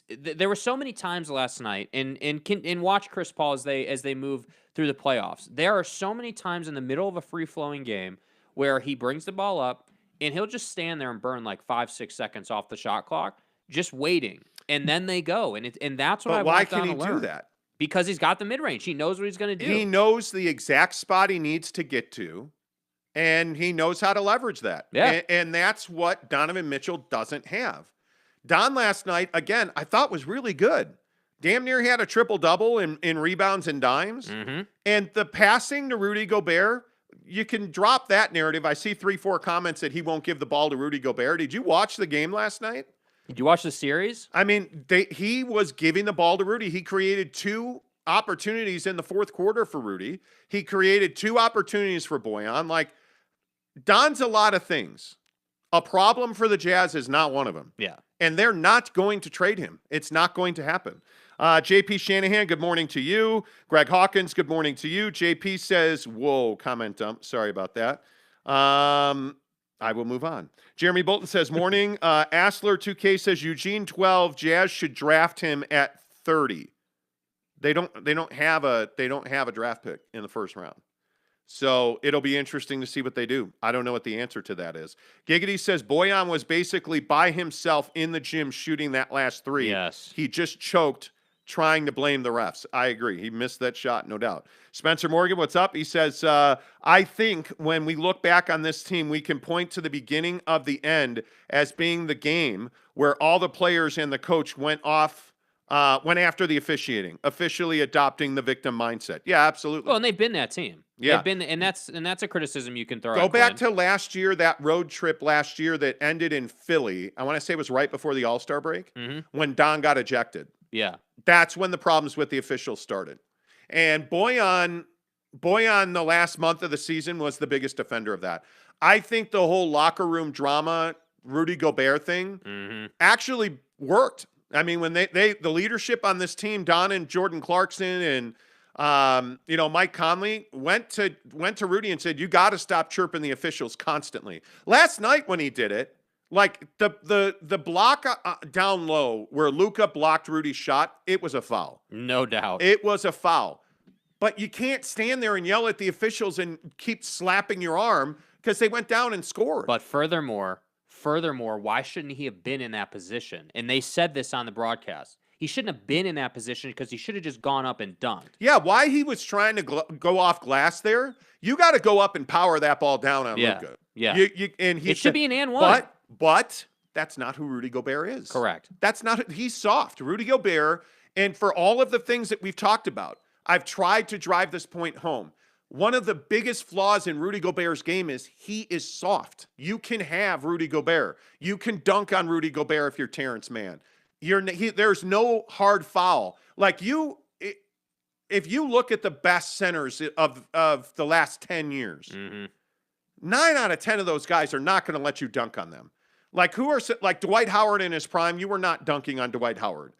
there were so many times last night, and watch Chris Paul as they move through the playoffs. There are so many times in the middle of a free-flowing game where he brings the ball up, and he'll just stand there and burn like 5-6 seconds off the shot clock, just waiting, and then they go, and that's what I want Don to learn. Why can he do that? Because he's got the mid-range. He knows what he's going to do. He knows the exact spot he needs to get to. And he knows how to leverage that. Yeah. And that's what Donovan Mitchell doesn't have. Don last night, again, I thought was really good. Damn near he had a triple-double in rebounds and dimes. Mm-hmm. And the passing to Rudy Gobert, you can drop that narrative. I see 3-4 comments that he won't give the ball to Rudy Gobert. Did you watch the game last night? Did you watch the series? I mean, he was giving the ball to Rudy. He created 2 opportunities in the fourth quarter for Rudy. He created 2 opportunities for Bojan. Like, Don's a lot of things. A problem for the Jazz is not one of them. Yeah. And they're not going to trade him. It's not going to happen. JP Shanahan, good morning to you. Greg Hawkins, good morning to you. JP says, whoa, comment dump. Sorry about that. I will move on. Jeremy Bolton says, morning. Asler 2K says, Eugene 12, Jazz should draft him at 30. They don't have a draft pick in the first round. So it'll be interesting to see what they do. I don't know what the answer to that is. Giggity says Bojan was basically by himself in the gym shooting that last 3. Yes. He just choked trying to blame the refs. I agree. He missed that shot, no doubt. Spencer Morgan, what's up? He says, I think when we look back on this team, we can point to the beginning of the end as being the game where all the players and the coach went after the officiating, officially adopting the victim mindset. Yeah, absolutely. Well, and they've been that team. Yeah. They've been, and that's a criticism you can throw. Go back to last year, that road trip last year that ended in Philly. I want to say it was right before the All-Star break when Don got ejected. Yeah. That's when the problems with the officials started. And Bojan, the last month of the season was the biggest offender of that. I think the whole locker room drama, Rudy Gobert thing actually worked. I mean, when the leadership on this team, Don and Jordan Clarkson and Mike Conley went to Rudy and said, you got to stop chirping the officials constantly. Last night when he did it, like the block down low where Luka blocked Rudy's shot, it was a foul. No doubt. It was a foul. But you can't stand there and yell at the officials and keep slapping your arm because they went down and scored. But furthermore, why shouldn't he have been in that position? And they said this on the broadcast. He shouldn't have been in that position because he should have just gone up and dunked. Yeah, why he was trying to go off glass there, you got to go up and power that ball down on Luka. Yeah. It should be an and one. But that's not who Rudy Gobert is. Correct. He's soft. Rudy Gobert, and for all of the things that we've talked about, I've tried to drive this point home. One of the biggest flaws in Rudy Gobert's game is he is soft. You can have Rudy Gobert. You can dunk on Rudy Gobert if you're Terrence Mann. There's no hard foul. Like if you look at the best centers of the last 10 years, 9 out of 10 of those guys are not going to let you dunk on them. Like like Dwight Howard in his prime, you were not dunking on Dwight Howard.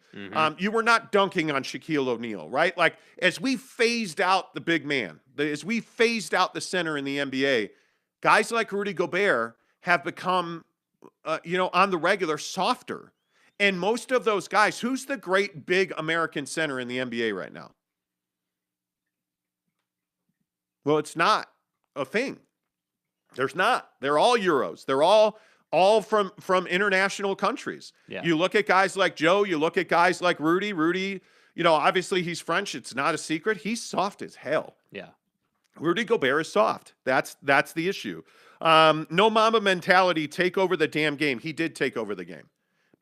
You were not dunking on Shaquille O'Neal, right? Like as we phased out the big man, as we phased out the center in the NBA, guys like Rudy Gobert have become, on the regular softer. And most of those guys, who's the great big American center in the NBA right now? Well, it's not a thing. There's not. They're all Euros. They're all from international countries. Yeah. You look at guys like Joe, you look at guys like Rudy. Rudy, obviously he's French. It's not a secret. He's soft as hell. Yeah. Rudy Gobert is soft. That's the issue. No Mamba mentality, take over the damn game. He did take over the game.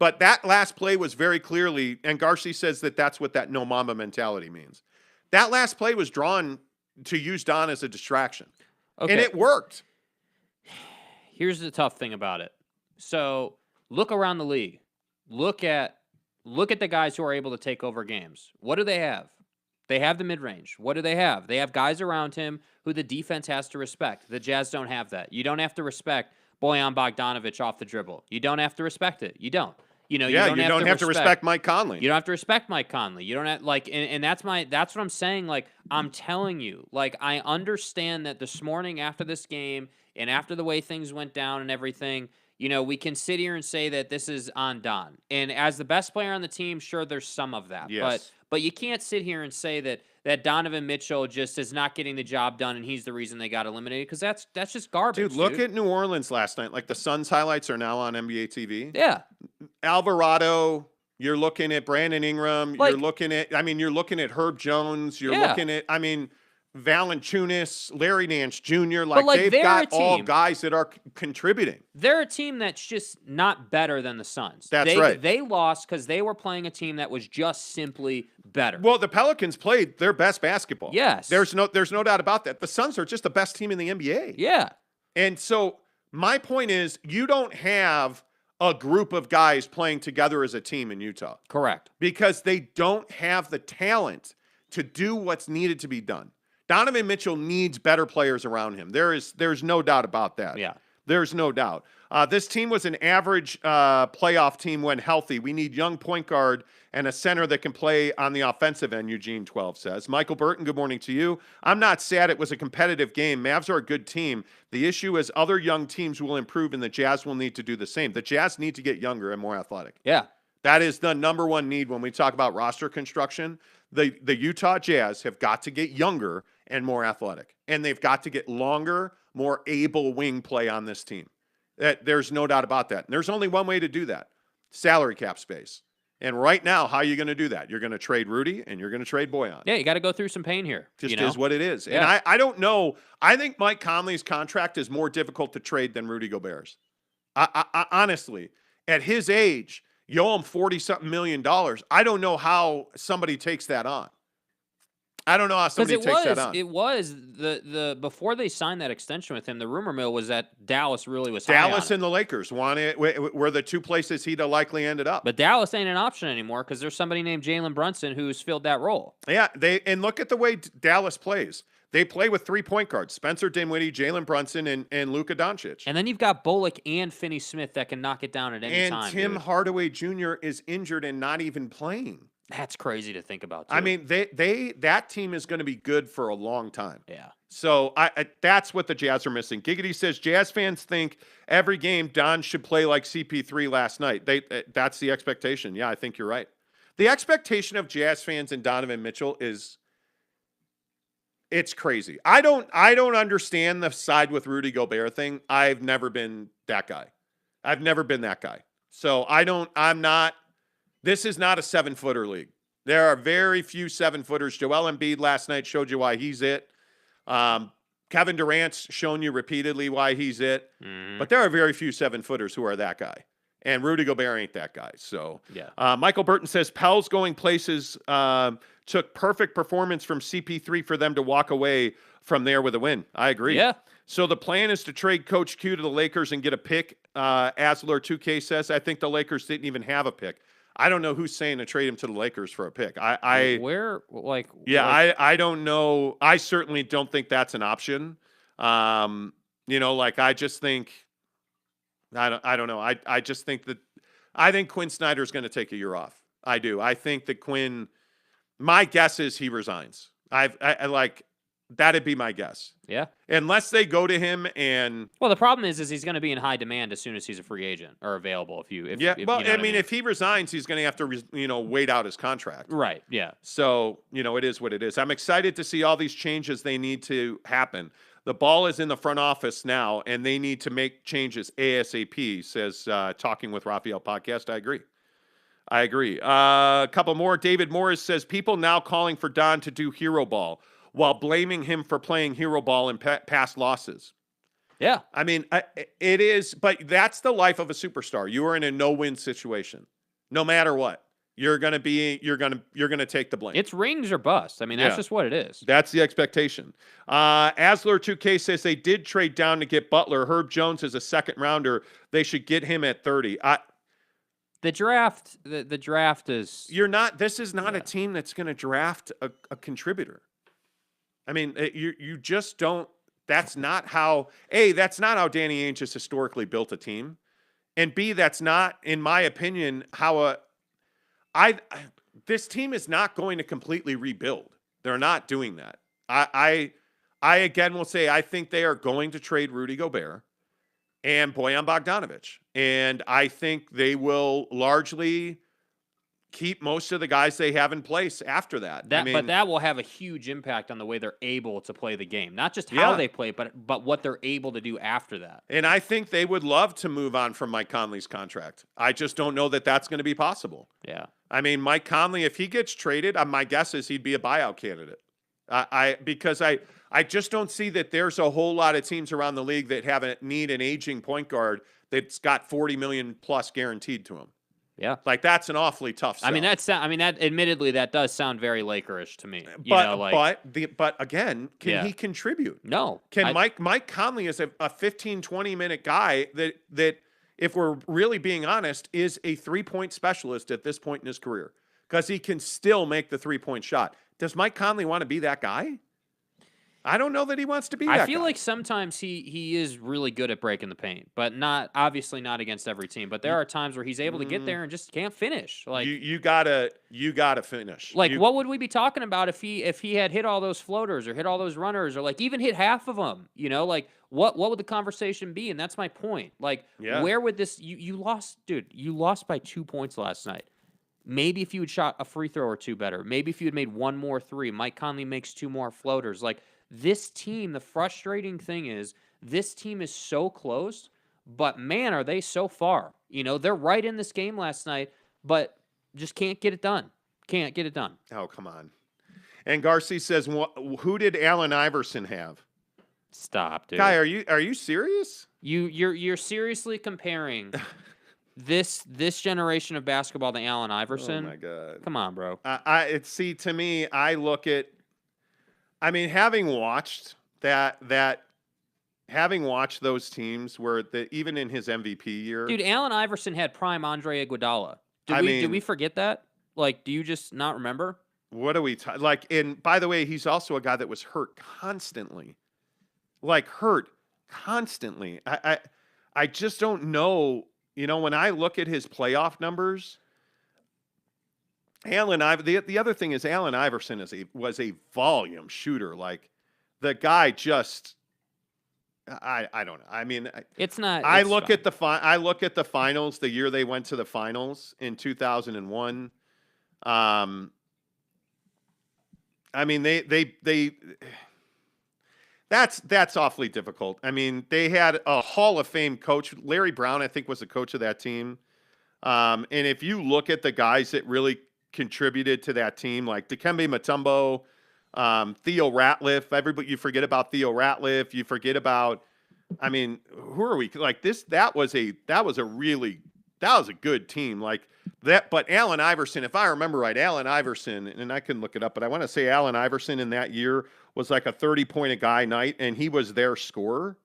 But that last play was very clearly, and Garcia says that that's what that no mama mentality means. That last play was drawn to use Don as a distraction. Okay. And it worked. Here's the tough thing about it. So look around the league. Look at the guys who are able to take over games. What do they have? They have the mid-range. What do they have? They have guys around him who the defense has to respect. The Jazz don't have that. You don't have to respect Bojan Bogdanovic off the dribble. You don't have to respect it. You don't. You know, you don't have to respect Mike Conley. You don't have to respect Mike Conley. You don't have and that's what I'm saying. Like, I'm telling you, like, I understand that this morning after this game and after the way things went down and everything, you know, we can sit here and say that this is on Don. And as the best player on the team, sure, there's some of that. Yes. But you can't sit here and say that Donovan Mitchell just is not getting the job done and he's the reason they got eliminated, because that's just garbage. Dude, look at New Orleans last night. Like, the Suns highlights are now on NBA TV. Yeah. Alvarado, you're looking at Brandon Ingram, you're looking at Herb Jones, you're looking at, Valanciunas, Larry Nance Jr. They've got all guys that are contributing. They're a team that's just not better than the Suns. That's right. They lost because they were playing a team that was just simply better. Well, the Pelicans played their best basketball. Yes. There's no doubt about that. The Suns are just the best team in the NBA. Yeah. And so my point is, you don't have a group of guys playing together as a team in Utah. Correct. Because they don't have the talent to do what's needed to be done. Donovan Mitchell needs better players around him. There's no doubt about that. Yeah. There's no doubt. This team was an average playoff team when healthy. We need young point guard and a center that can play on the offensive end, Eugene 12 says. Michael Burton, good morning to you. I'm not sad it was a competitive game. Mavs are a good team. The issue is other young teams will improve, and the Jazz will need to do the same. The Jazz need to get younger and more athletic. Yeah. That is the number one need when we talk about roster construction. The Utah Jazz have got to get younger and more athletic. And they've got to get longer, more able wing play on this team. There's no doubt about that. And there's only one way to do that: salary cap space. And right now, how are you going to do that? You're going to trade Rudy and you're going to trade Bojan. Yeah, you got to go through some pain here. Just is what it is. Yeah. And I don't know. I think Mike Conley's contract is more difficult to trade than Rudy Gobert's. I honestly, at his age, you owe him $40-something million. I don't know how somebody takes that on. I don't know how somebody takes that on. It was the before they signed that extension with him, the rumor mill was that Dallas really was high Dallas on and the Lakers were the two places he'd have likely ended up. But Dallas ain't an option anymore because there's somebody named Jalen Brunson who's filled that role. Yeah, and look at the way Dallas plays. They play with 3 point guards: Spencer Dinwiddie, Jalen Brunson, and Luka Doncic. And then you've got Bullock and Finney-Smith that can knock it down at any time. And Tim Hardaway Jr. is injured and not even playing. That's crazy to think about, too. I mean, that team is going to be good for a long time. Yeah. So that's what the Jazz are missing. Giggity says Jazz fans think every game Don should play like CP3 last night. That's the expectation. Yeah, I think you're right. The expectation of Jazz fans and Donovan Mitchell it's crazy. I don't understand the side with Rudy Gobert thing. I've never been that guy. So this is not a 7-footer league. There are very few 7-footers. Joel Embiid last night showed you why he's it. Kevin Durant's shown you repeatedly why he's it. Mm-hmm. But there are very few 7-footers who are that guy. And Rudy Gobert ain't that guy. So yeah. Michael Burton says Pels going places took perfect performance from CP3 for them to walk away from there with a win. I agree. Yeah. So the plan is to trade Coach Q to the Lakers and get a pick. Asler2K says, I think the Lakers didn't even have a pick. I don't know who's saying to trade him to the Lakers for a pick. I don't know. I certainly don't think that's an option. I just think I don't know. I just think I think Quin Snyder is going to take a year off. I do. I think that Quin. My guess is he resigns. That'd be my guess. Yeah. Unless they go to him and. Well, the problem is he's going to be in high demand as soon as he's a free agent or available. If he resigns, he's going to have to, wait out his contract. Right. Yeah. So, it is what it is. I'm excited to see all these changes they need to happen. The ball is in the front office now, and they need to make changes ASAP, says Talking with Raphael podcast. I agree. A couple more. David Morris says people now calling for Don to do hero ball while blaming him for playing hero ball in past losses. Yeah. I mean, it is, but that's the life of a superstar. You are in a no-win situation. No matter what, you're going to take the blame. It's rings or bust. I mean, that's just what it is. That's the expectation. Asler2K says they did trade down to get Butler. Herb Jones is a second rounder. They should get him at 30. The draft is. This is not a team that's going to draft a contributor. I mean, you just don't. That's not how. A, that's not how Danny Ainge has historically built a team, and B, that's not, in my opinion, how this team is not going to completely rebuild. They're not doing that. I again will say I think they are going to trade Rudy Gobert and Bojan Bogdanovic, and I think they will largely keep most of the guys they have in place after that. But that will have a huge impact on the way they're able to play the game. Not just how they play, but what they're able to do after that. And I think they would love to move on from Mike Conley's contract. I just don't know that that's going to be possible. Yeah. I mean, Mike Conley, if he gets traded, my guess is he'd be a buyout candidate. Because I just don't see that there's a whole lot of teams around the league that need an aging point guard that's got $40 million plus guaranteed to him. Yeah, like that's an awfully tough sell. Admittedly, that does sound very Lakerish to me. But again, can he contribute? No. Mike Conley is a 15, 20-minute guy that, if we're really being honest, is a three-point specialist at this point in his career because he can still make the three-point shot. Does Mike Conley want to be that guy? I don't know that he wants to be that guy. I feel like sometimes he is really good at breaking the paint, but obviously not against every team. But there are times where he's able to get there and just can't finish. Like you gotta finish. Like what would we be talking about if he had hit all those floaters or hit all those runners or like even hit half of them? You know, like what would the conversation be? And that's my point. Like where would this you lost, dude? You lost by 2 points last night. Maybe if you had shot a free throw or two better. Maybe if you had made one more three. Mike Conley makes 2 more floaters. Like. This team, the frustrating thing is this team is so close, but man, are they so far. You know, they're right in this game last night, but just can't get it done. Can't get it done. Oh, come on. And Garcia says, who did Allen Iverson have? Stop, dude. Guy, are you serious? You're seriously comparing this generation of basketball to Allen Iverson? Oh, my God. Come on, bro. To me, I look at having watched having watched those teams where even in his MVP year, dude, Allen Iverson had prime Andre Iguodala. Did we forget that? Like, do you just not remember? What are we like? And by the way, he's also a guy that was hurt constantly. I just don't know. You know, when I look at his playoff numbers. The other thing is Allen Iverson was a volume shooter. Like the guy just, I don't know. I mean, it's not. I look at the finals. The year they went to the finals in 2001. That's awfully difficult. I mean, they had a Hall of Fame coach. Larry Brown, I think, was the coach of that team. And if you look at the guys that really contributed to that team, like Dikembe Mutombo, Theo Ratliff. You forget about Theo Ratliff. You forget about, who are we? Like this, that was a good team. Like that, but Allen Iverson, if I remember right, Allen Iverson, and I couldn't look it up, but I want to say Allen Iverson in that year was like a 30-point a guy night, and he was their scorer.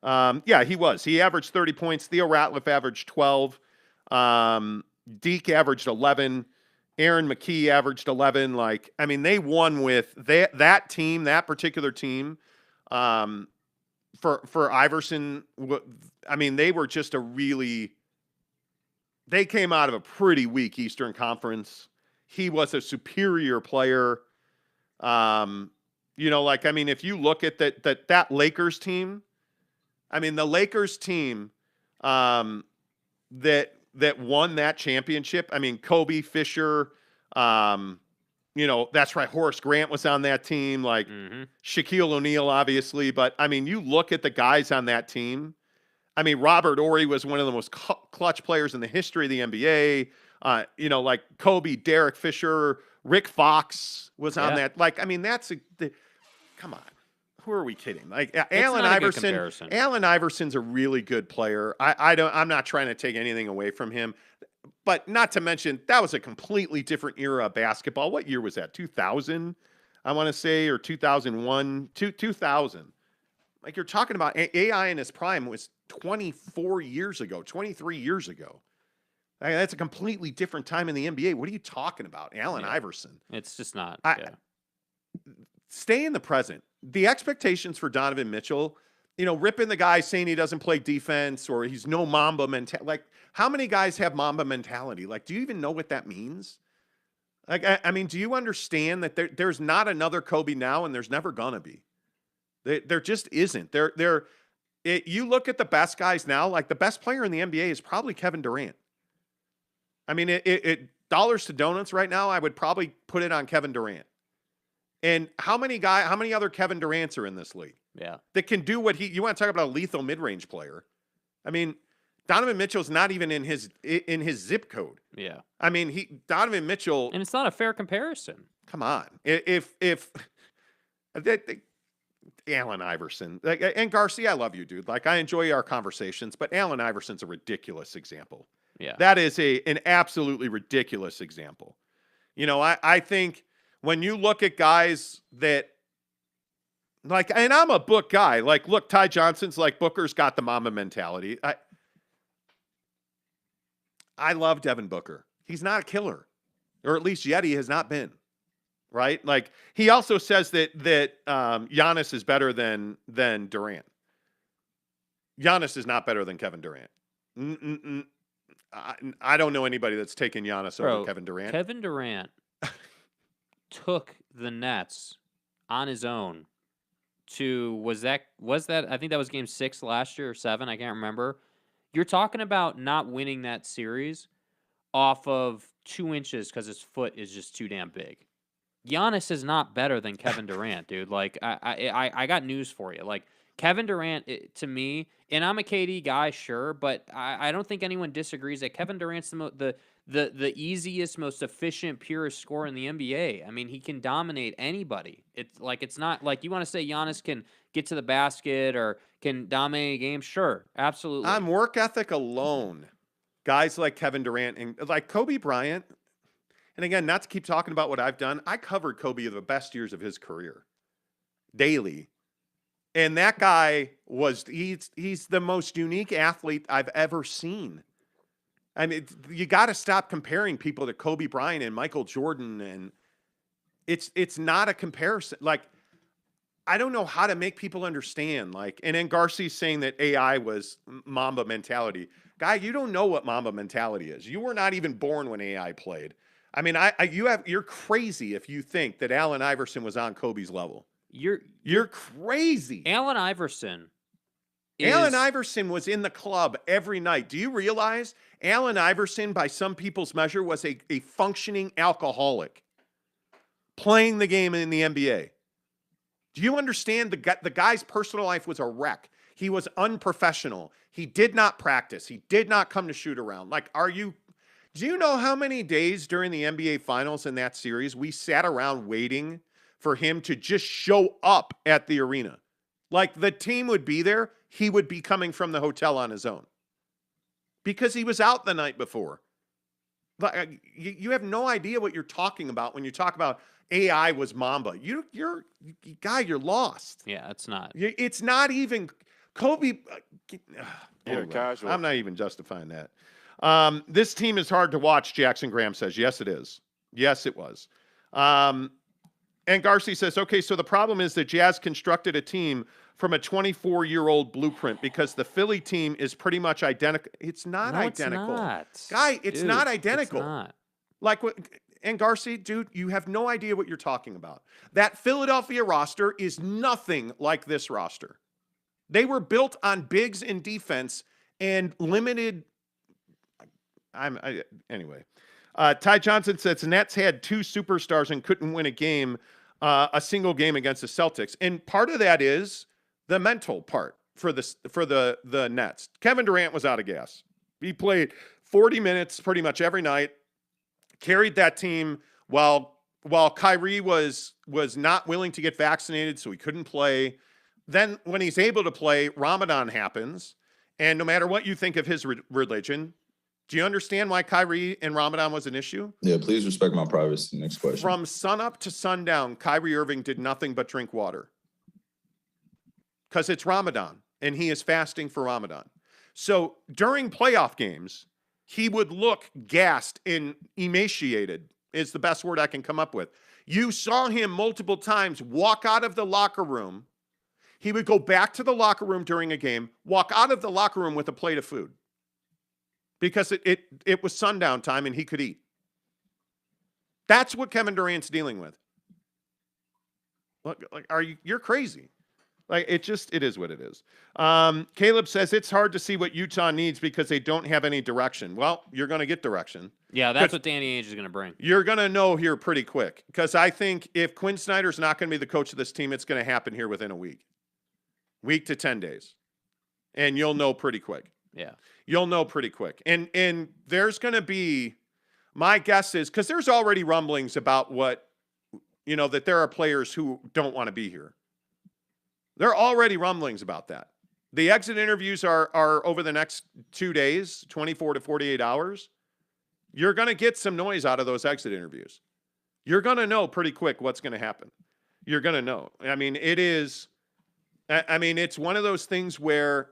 He was. He averaged 30 points. Theo Ratliff averaged 12. Deke averaged 11. Aaron McKee averaged 11. They won with that team, that particular team. For Iverson, they were just they came out of a pretty weak Eastern Conference. He was a superior player. If you look at that Lakers team, the Lakers team that won that championship. Kobe, Fisher, that's right. Horace Grant was on that team, Shaquille O'Neal, obviously. But, you look at the guys on that team. Robert Horry was one of the most clutch players in the history of the NBA. Kobe, Derek Fisher, Rick Fox was on that. Come on. who are we kidding? Like Allen Iverson. Allen Iverson's a really good player. I'm not trying to take anything away from him, but not to mention that was a completely different era of basketball. What year was that? 2000, I want to say, or 2001, 2000. Like you're talking about AI in his prime was 24 years ago, 23 years ago. That's a completely different time in the NBA. What are you talking about? Allen Iverson. It's just not. Stay in the present. The expectations for Donovan Mitchell, ripping the guy saying he doesn't play defense or he's no Mamba mentality. Like, how many guys have Mamba mentality? Like, do you even know what that means? Like, I mean, do you understand that there's not another Kobe now and there's never gonna be? There just isn't. You look at the best guys now, like the best player in the NBA is probably Kevin Durant. I mean, dollars to donuts right now, I would probably put it on Kevin Durant. And how many other Kevin Durants are in this league? Yeah. That can do what you want to talk about a lethal mid-range player. I mean, Donovan Mitchell's not even in his zip code. Yeah. I mean, Donovan Mitchell. And it's not a fair comparison. Come on. If Allen Iverson, and Garcia, I love you, dude. Like, I enjoy our conversations, but Allen Iverson's a ridiculous example. Yeah. That is an absolutely ridiculous example. I think when you look at guys that, like, and I'm a Book guy. Like, look, Ty Johnson's like, Booker's got the Mamba mentality. I love Devin Booker. He's not a killer, or at least yet he has not been. Right? Like, he also says that Giannis is better than Durant. Giannis is not better than Kevin Durant. I don't know anybody that's taken Giannis over Kevin Durant. Kevin Durant took the Nets on his own to was that I think that was game 6 last year or 7, I can't remember. You're talking about not winning that series off of 2 inches because his foot is just too damn big. Giannis is not better than Kevin Durant, dude. Like, I got news for you. Like, Kevin Durant, to me, and I'm a KD guy, sure, but I don't think anyone disagrees that Kevin Durant's the easiest, most efficient, purest scorer in the NBA. I mean, he can dominate anybody. It's not like you want to say Giannis can get to the basket or can dominate a game. Sure, absolutely. On work ethic alone, guys like Kevin Durant and like Kobe Bryant, and again, not to keep talking about what I've done, I covered Kobe the best years of his career daily. And that guy he's the most unique athlete I've ever seen. I mean, you got to stop comparing people to Kobe Bryant and Michael Jordan, and it's not a comparison. Like, I don't know how to make people understand. Like, and then Garcia's saying that AI was Mamba mentality. Guy, you don't know what Mamba mentality is. You were not even born when AI played. I mean, you're crazy if you think that Allen Iverson was on Kobe's level. You're crazy. Allen Iverson was in the club every night. Do you realize Allen Iverson, by some people's measure, was a functioning alcoholic playing the game in the NBA? Do you understand the guy's personal life was a wreck? He was unprofessional. He did not practice. He did not come to shoot around. Like, do you know how many days during the NBA Finals in that series we sat around waiting for him to just show up at the arena? Like, the team would be there. He would be coming from the hotel on his own because he was out the night before. You have no idea what you're talking about when you talk about AI was Mamba. You're lost. Yeah, it's not. It's not even Kobe. Casual. I'm not even justifying that. This team is hard to watch, Jackson Graham says. Yes, it is. Yes, it was. And Garcia says, okay, so the problem is that Jazz constructed a team from a 24-year-old blueprint because the Philly team is pretty much identical. It's not identical. It's not. Guy, it's not identical. It's not. Like, and Garcia, dude, you have no idea what you're talking about. That Philadelphia roster is nothing like this roster. They were built on bigs and defense and limited. Anyway. Ty Johnson says the Nets had 2 superstars and couldn't win a single game against the Celtics. And part of that is the mental part for the Nets. Kevin Durant was out of gas. He played 40 minutes pretty much every night, carried that team while Kyrie was not willing to get vaccinated, so he couldn't play. then when he's able to play, Ramadan happens. And no matter what you think of his religion, do you understand why Kyrie and Ramadan was an issue? Yeah, please respect my privacy. Next question. From sunup to sundown, Kyrie Irving did nothing but drink water. Because it's Ramadan, and he is fasting for Ramadan. So during playoff games, he would look gassed and emaciated, is the best word I can come up with. You saw him multiple times walk out of the locker room. He would go back to the locker room during a game, walk out of the locker room with a plate of food. Because it was sundown time and he could eat. That's what Kevin Durant's dealing with. Look, like, you're crazy. Like, it is what it is. Caleb says it's hard to see what Utah needs because they don't have any direction. Well, you're going to get direction. Yeah, that's what Danny Ainge is going to bring. You're going to know here pretty quick because I think if Quin Snyder's not going to be the coach of this team, it's going to happen here within a week to 10 days. And you'll know pretty quick. Yeah. You'll know pretty quick. And there's going to be, my guess is, because there's already rumblings about what, that there are players who don't want to be here. There are already rumblings about that. The exit interviews are over the next 2 days, 24 to 48 hours. You're going to get some noise out of those exit interviews. You're going to know pretty quick what's going to happen. You're going to know. It's one of those things where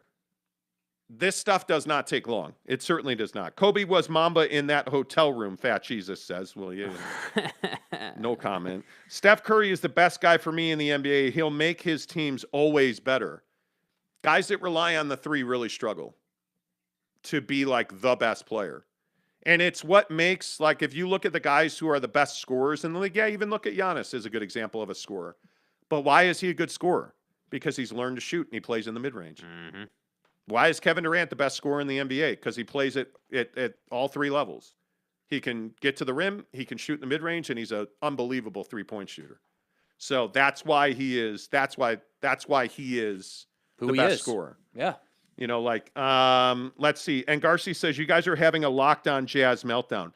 this stuff does not take long. It certainly does not. Kobe was Mamba in that hotel room, Fat Jesus says. Well, yeah. No comment. Steph Curry is the best guy for me in the NBA. He'll make his teams always better. Guys that rely on the three really struggle to be like the best player. And it's what makes, like, if you look at the guys who are the best scorers in the league, even look at Giannis as a good example of a scorer. But why is he a good scorer? Because he's learned to shoot and he plays in the mid-range. Mm-hmm. Why is Kevin Durant the best scorer in the NBA? Because he plays at all three levels. He can get to the rim, he can shoot in the mid-range, and he's an unbelievable three-point shooter. So that's why he is he is the best scorer. Yeah. Let's see. And Garcia says, you guys are having a lockdown Jazz meltdown.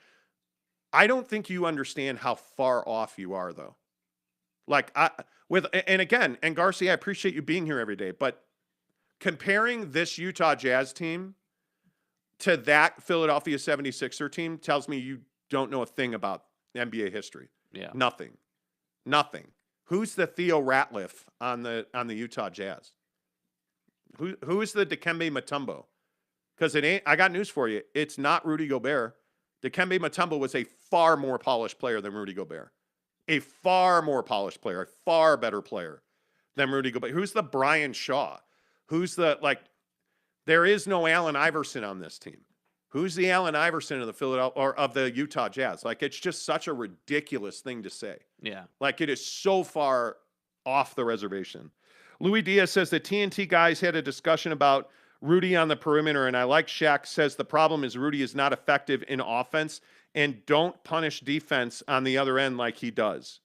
I don't think you understand how far off you are, though. And Garcia, I appreciate you being here every day, but comparing this Utah Jazz team to that Philadelphia 76er team tells me you don't know a thing about NBA history. Yeah. Nothing. Who's the Theo Ratliff on the Utah Jazz? Who is the Dikembe Mutombo? Because I got news for you. It's not Rudy Gobert. Dikembe Mutombo was a far more polished player than Rudy Gobert. A far more polished player, a far better player than Rudy Gobert. Who's the Brian Shaw? Who's there is no Allen Iverson on this team. Who's the Allen Iverson of the Utah Jazz? It's just such a ridiculous thing to say. Yeah. It is so far off the reservation. Louis Diaz says the TNT guys had a discussion about Rudy on the perimeter, and I like Shaq says the problem is Rudy is not effective in offense and don't punish defense on the other end like he does.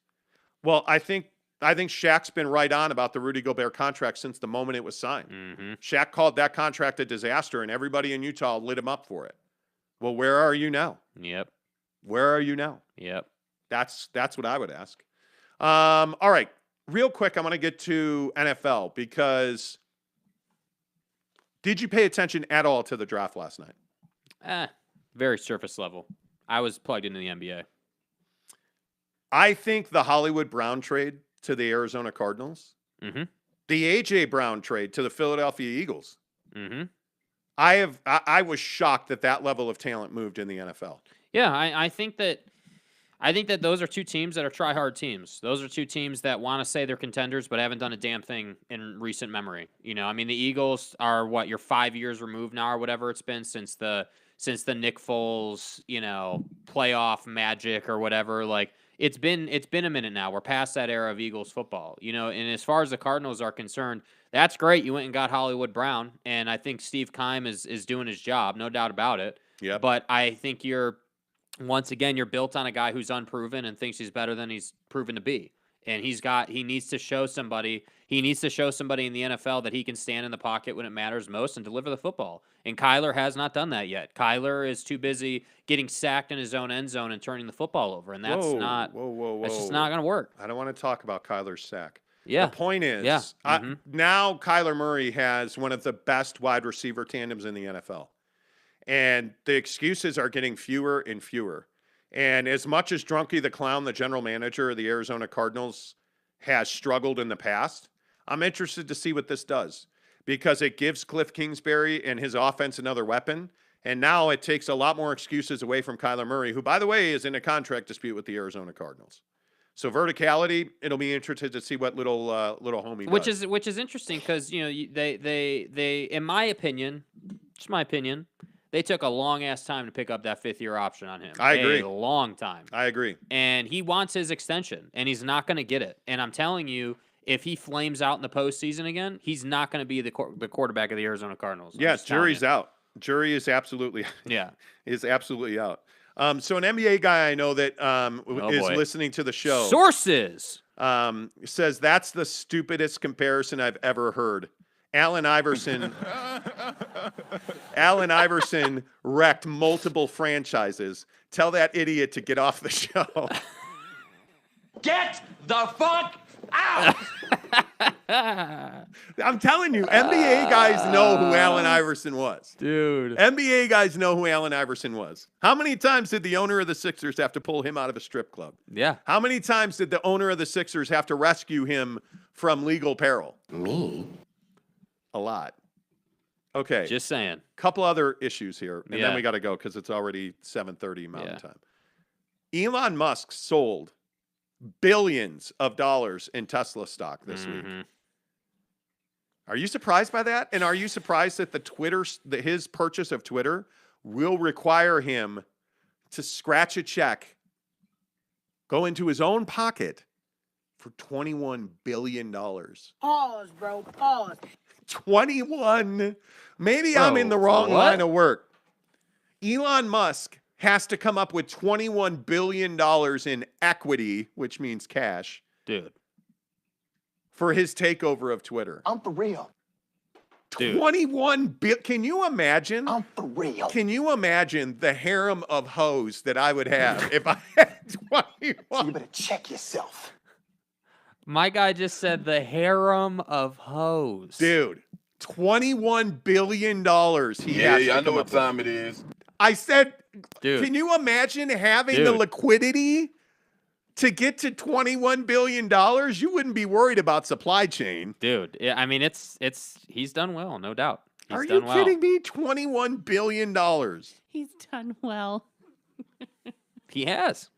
Well, I think Shaq's been right on about the Rudy Gobert contract since the moment it was signed. Mm-hmm. Shaq called that contract a disaster, and everybody in Utah lit him up for it. Well, where are you now? Yep. Where are you now? Yep. That's what I would ask. All right. Real quick, I want to get to NFL because did you pay attention at all to the draft last night? Very surface level. I was plugged into the NBA. I think the Hollywood Brown trade to the Arizona Cardinals, mm-hmm. the A.J. Brown trade to the Philadelphia Eagles. Mm-hmm. I was shocked that level of talent moved in the NFL. Yeah, I think that those are two teams that are try-hard teams. Those are two teams that want to say they're contenders but haven't done a damn thing in recent memory. The Eagles are you're 5 years removed now or whatever it's been since the Nick Foles, playoff magic or whatever. It's been a minute now. We're past that era of Eagles football, and as far as the Cardinals are concerned, that's great. You went and got Hollywood Brown, and I think Steve Keim is doing his job, no doubt about it. Yeah. But I think you're built on a guy who's unproven and thinks he's better than he's proven to be. And he needs to show somebody in the NFL that he can stand in the pocket when it matters most and deliver the football. And Kyler has not done that yet. Kyler is too busy getting sacked in his own end zone and turning the football over. And that's just not going to work. I don't want to talk about Kyler's sack. Yeah. The point is, now Kyler Murray has one of the best wide receiver tandems in the NFL. And the excuses are getting fewer and fewer. And as much as Drunky the Clown, the general manager of the Arizona Cardinals, has struggled in the past, I'm interested to see what this does because it gives Cliff Kingsbury and his offense another weapon. And now it takes a lot more excuses away from Kyler Murray, who, by the way, is in a contract dispute with the Arizona Cardinals. So verticality, it'll be interesting to see what little homie does. Which is interesting because they in my opinion, just my opinion, they took a long ass time to pick up that 5th-year option on him. I agree. A long time. I agree. And he wants his extension, and he's not going to get it. And I'm telling you, if he flames out in the postseason again, he's not going to be the quarterback of the Arizona Cardinals. Yeah, jury's out. Jury is absolutely out. So an NBA guy I know that is listening to the show. Sources says that's the stupidest comparison I've ever heard. Allen Iverson wrecked multiple franchises. Tell that idiot to get off the show. Get the fuck out! I'm telling you, NBA guys know who Allen Iverson was. Dude. NBA guys know who Allen Iverson was. How many times did the owner of the Sixers have to pull him out of a strip club? Yeah. How many times did the owner of the Sixers have to rescue him from legal peril? Me? A lot. Okay. Just saying. Couple other issues here, and then we got to go because it's already 7:30 Mountain Time. Elon Musk sold billions of dollars in Tesla stock this week. Are you surprised by that? And are you surprised that his purchase of Twitter will require him to scratch a check, go into his own pocket for $21 billion? Pause, bro. Pause. 21. Maybe I'm in the wrong line of work. Elon Musk has to come up with $21 billion in equity, which means cash. Dude. For his takeover of Twitter. I'm for real. 21 billion. Can you imagine? I'm for real. Can you imagine the harem of hoes that I would have if I had 21? You better check yourself. My guy just said the harem of hoes. Dude, $21 billion he has to I know come what up time with. it is. I said, dude, can you imagine having the liquidity to get to $21 billion? You wouldn't be worried about supply chain. Dude, I mean, he's done well, no doubt. Are you kidding me? $21 billion. He's done well. He has.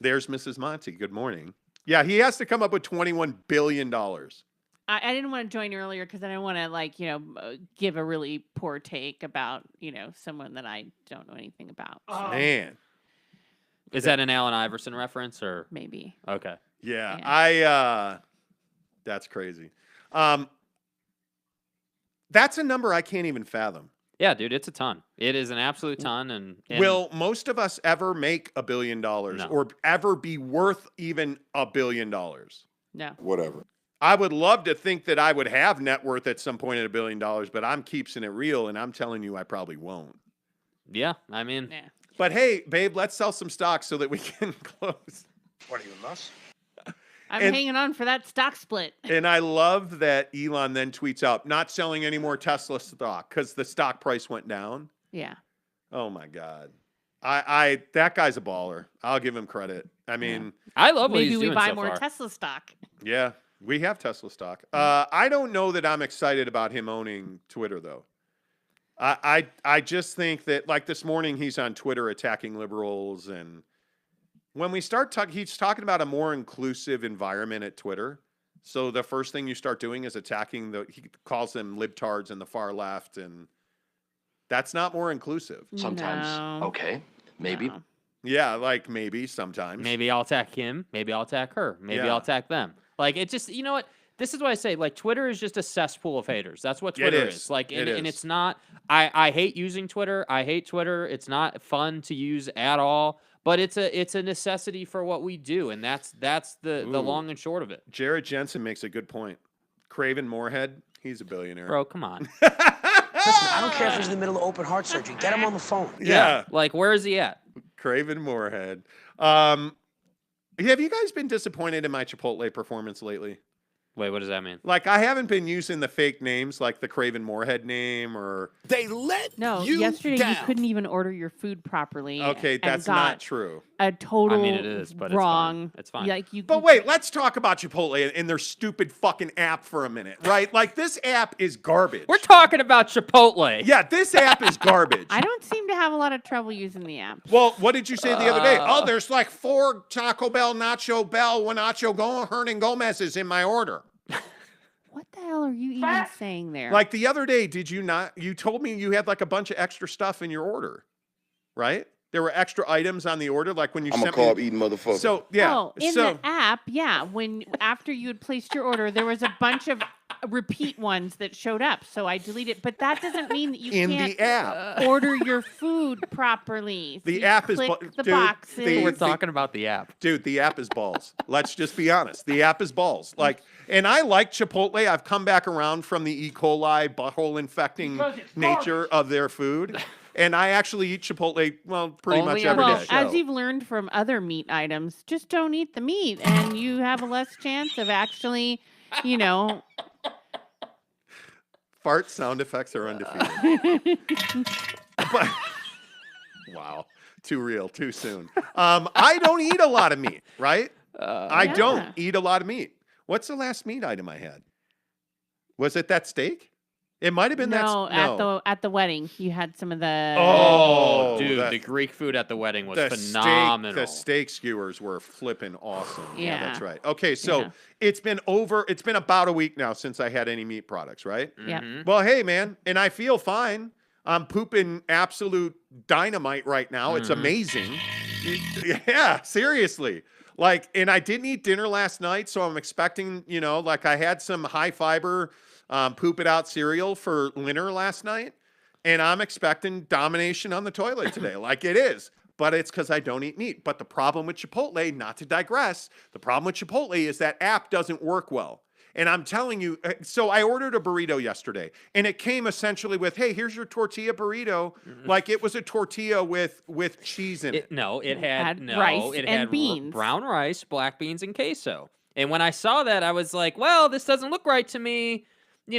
There's Mrs. Monty. Good morning. Yeah, he has to come up with $21 billion. I didn't want to join earlier because I didn't want to, give a really poor take about, someone that I don't know anything about. So. Man. Is that an Allen Iverson reference or? Maybe. Okay. Yeah. That's crazy. That's a number I can't even fathom. Yeah, dude, it's a ton. It is an absolute ton. And will most of us ever make $1 billion or ever be worth even $1 billion? No. Whatever. I would love to think that I would have net worth at some point at $1 billion, but I'm keeping it real, and I'm telling you I probably won't. Yeah, I mean. Yeah. But hey, babe, let's sell some stocks so that we can close. What are you, nuts? I'm hanging on for that stock split. And I love that Elon then tweets out, not selling any more Tesla stock because the stock price went down. Yeah. Oh my God. That guy's a baller. I'll give him credit. I mean, I love what maybe he's we doing buy so more far. Tesla stock. Yeah, we have Tesla stock. I don't know that I'm excited about him owning Twitter though. I just think that like this morning he's on Twitter attacking liberals, and when we start talking, he's talking about a more inclusive environment at Twitter. So the first thing you start doing is attacking he calls them libtards and the far left, and that's not more inclusive. Sometimes. No. Okay. Maybe. No. Yeah, like maybe sometimes. Maybe I'll attack him. Maybe I'll attack her. Maybe Yeah. I'll attack them. Like, it just, you know what? This is what I say. Like, Twitter is just a cesspool of haters. That's what It Twitter is. is. Like, It and is. it's not, I hate using Twitter. I hate Twitter. It's not fun to use at all. But it's a necessity for what we do. And that's the long and short of it. Jared Jensen makes a good point. Craven Moorhead, he's a billionaire. Bro, come on. Listen, I don't care if he's in the middle of open heart surgery. Get him on the phone. Yeah. Like, where is he at? Craven Moorhead. Have you guys been disappointed in my Chipotle performance lately? Wait, what does that mean? Like, I haven't been using the fake names like the Craven Moorhead name or... They let yesterday down. you couldn't even order your food properly. Okay, that's not true. A total it is, but wrong. It's fine. Like But wait, let's talk about Chipotle and their stupid fucking app for a minute, right? Like, this app is garbage. We're talking about Chipotle. Yeah, this app is garbage. I don't seem to have a lot of trouble using the app. Well, what did you say the other day? Oh, there's like 4 Taco Bell, Nacho Bell, Hernan Gomez is in my order. What the hell are you even saying there? Like the other day, did you not? You told me you had like a bunch of extra stuff in your order, right? There were extra items on the order, like when you I'm a sent me. carb eating motherfucker. So yeah, Oh, in the app, yeah. After you had placed your order, there was a bunch of repeat ones that showed up. So I deleted. But that doesn't mean that you in can't the app order your food properly. So the you app is click the dude, boxes. We're talking about the app. Dude, the app is balls. Let's just be honest. The app is balls. Like, and I like Chipotle. I've come back around from the E. coli butthole infecting nature of their food. And I actually eat Chipotle, well, pretty much every day. As you've learned from other meat items, just don't eat the meat, and you have a less chance of actually, Fart sound effects are undefeated. But, wow, too real, too soon. I don't eat a lot of meat, right? I don't eat a lot of meat. What's the last meat item I had? Was it that steak? It might have been at the wedding you had some of the. Oh, dude, the Greek food at the wedding was phenomenal. The steak skewers were flipping awesome. Yeah, that's right. Okay, so it's been about a week now since I had any meat products, right? Yeah. Well, hey man, and I feel fine. I'm pooping absolute dynamite right now. It's amazing. Yeah, seriously. Like, and I didn't eat dinner last night, so I'm expecting, like I had some high fiber poop it out cereal for dinner last night, and I'm expecting domination on the toilet today, like it is. But it's because I don't eat meat. But the problem with Chipotle, not to digress, the problem with Chipotle is that app doesn't work well. And I'm telling you, so I ordered a burrito yesterday, and it came essentially with, hey, here's your tortilla burrito. Like it was a tortilla with cheese in it. It had rice and beans. Brown rice, black beans, and queso. And when I saw that, I was like, well, this doesn't look right to me. To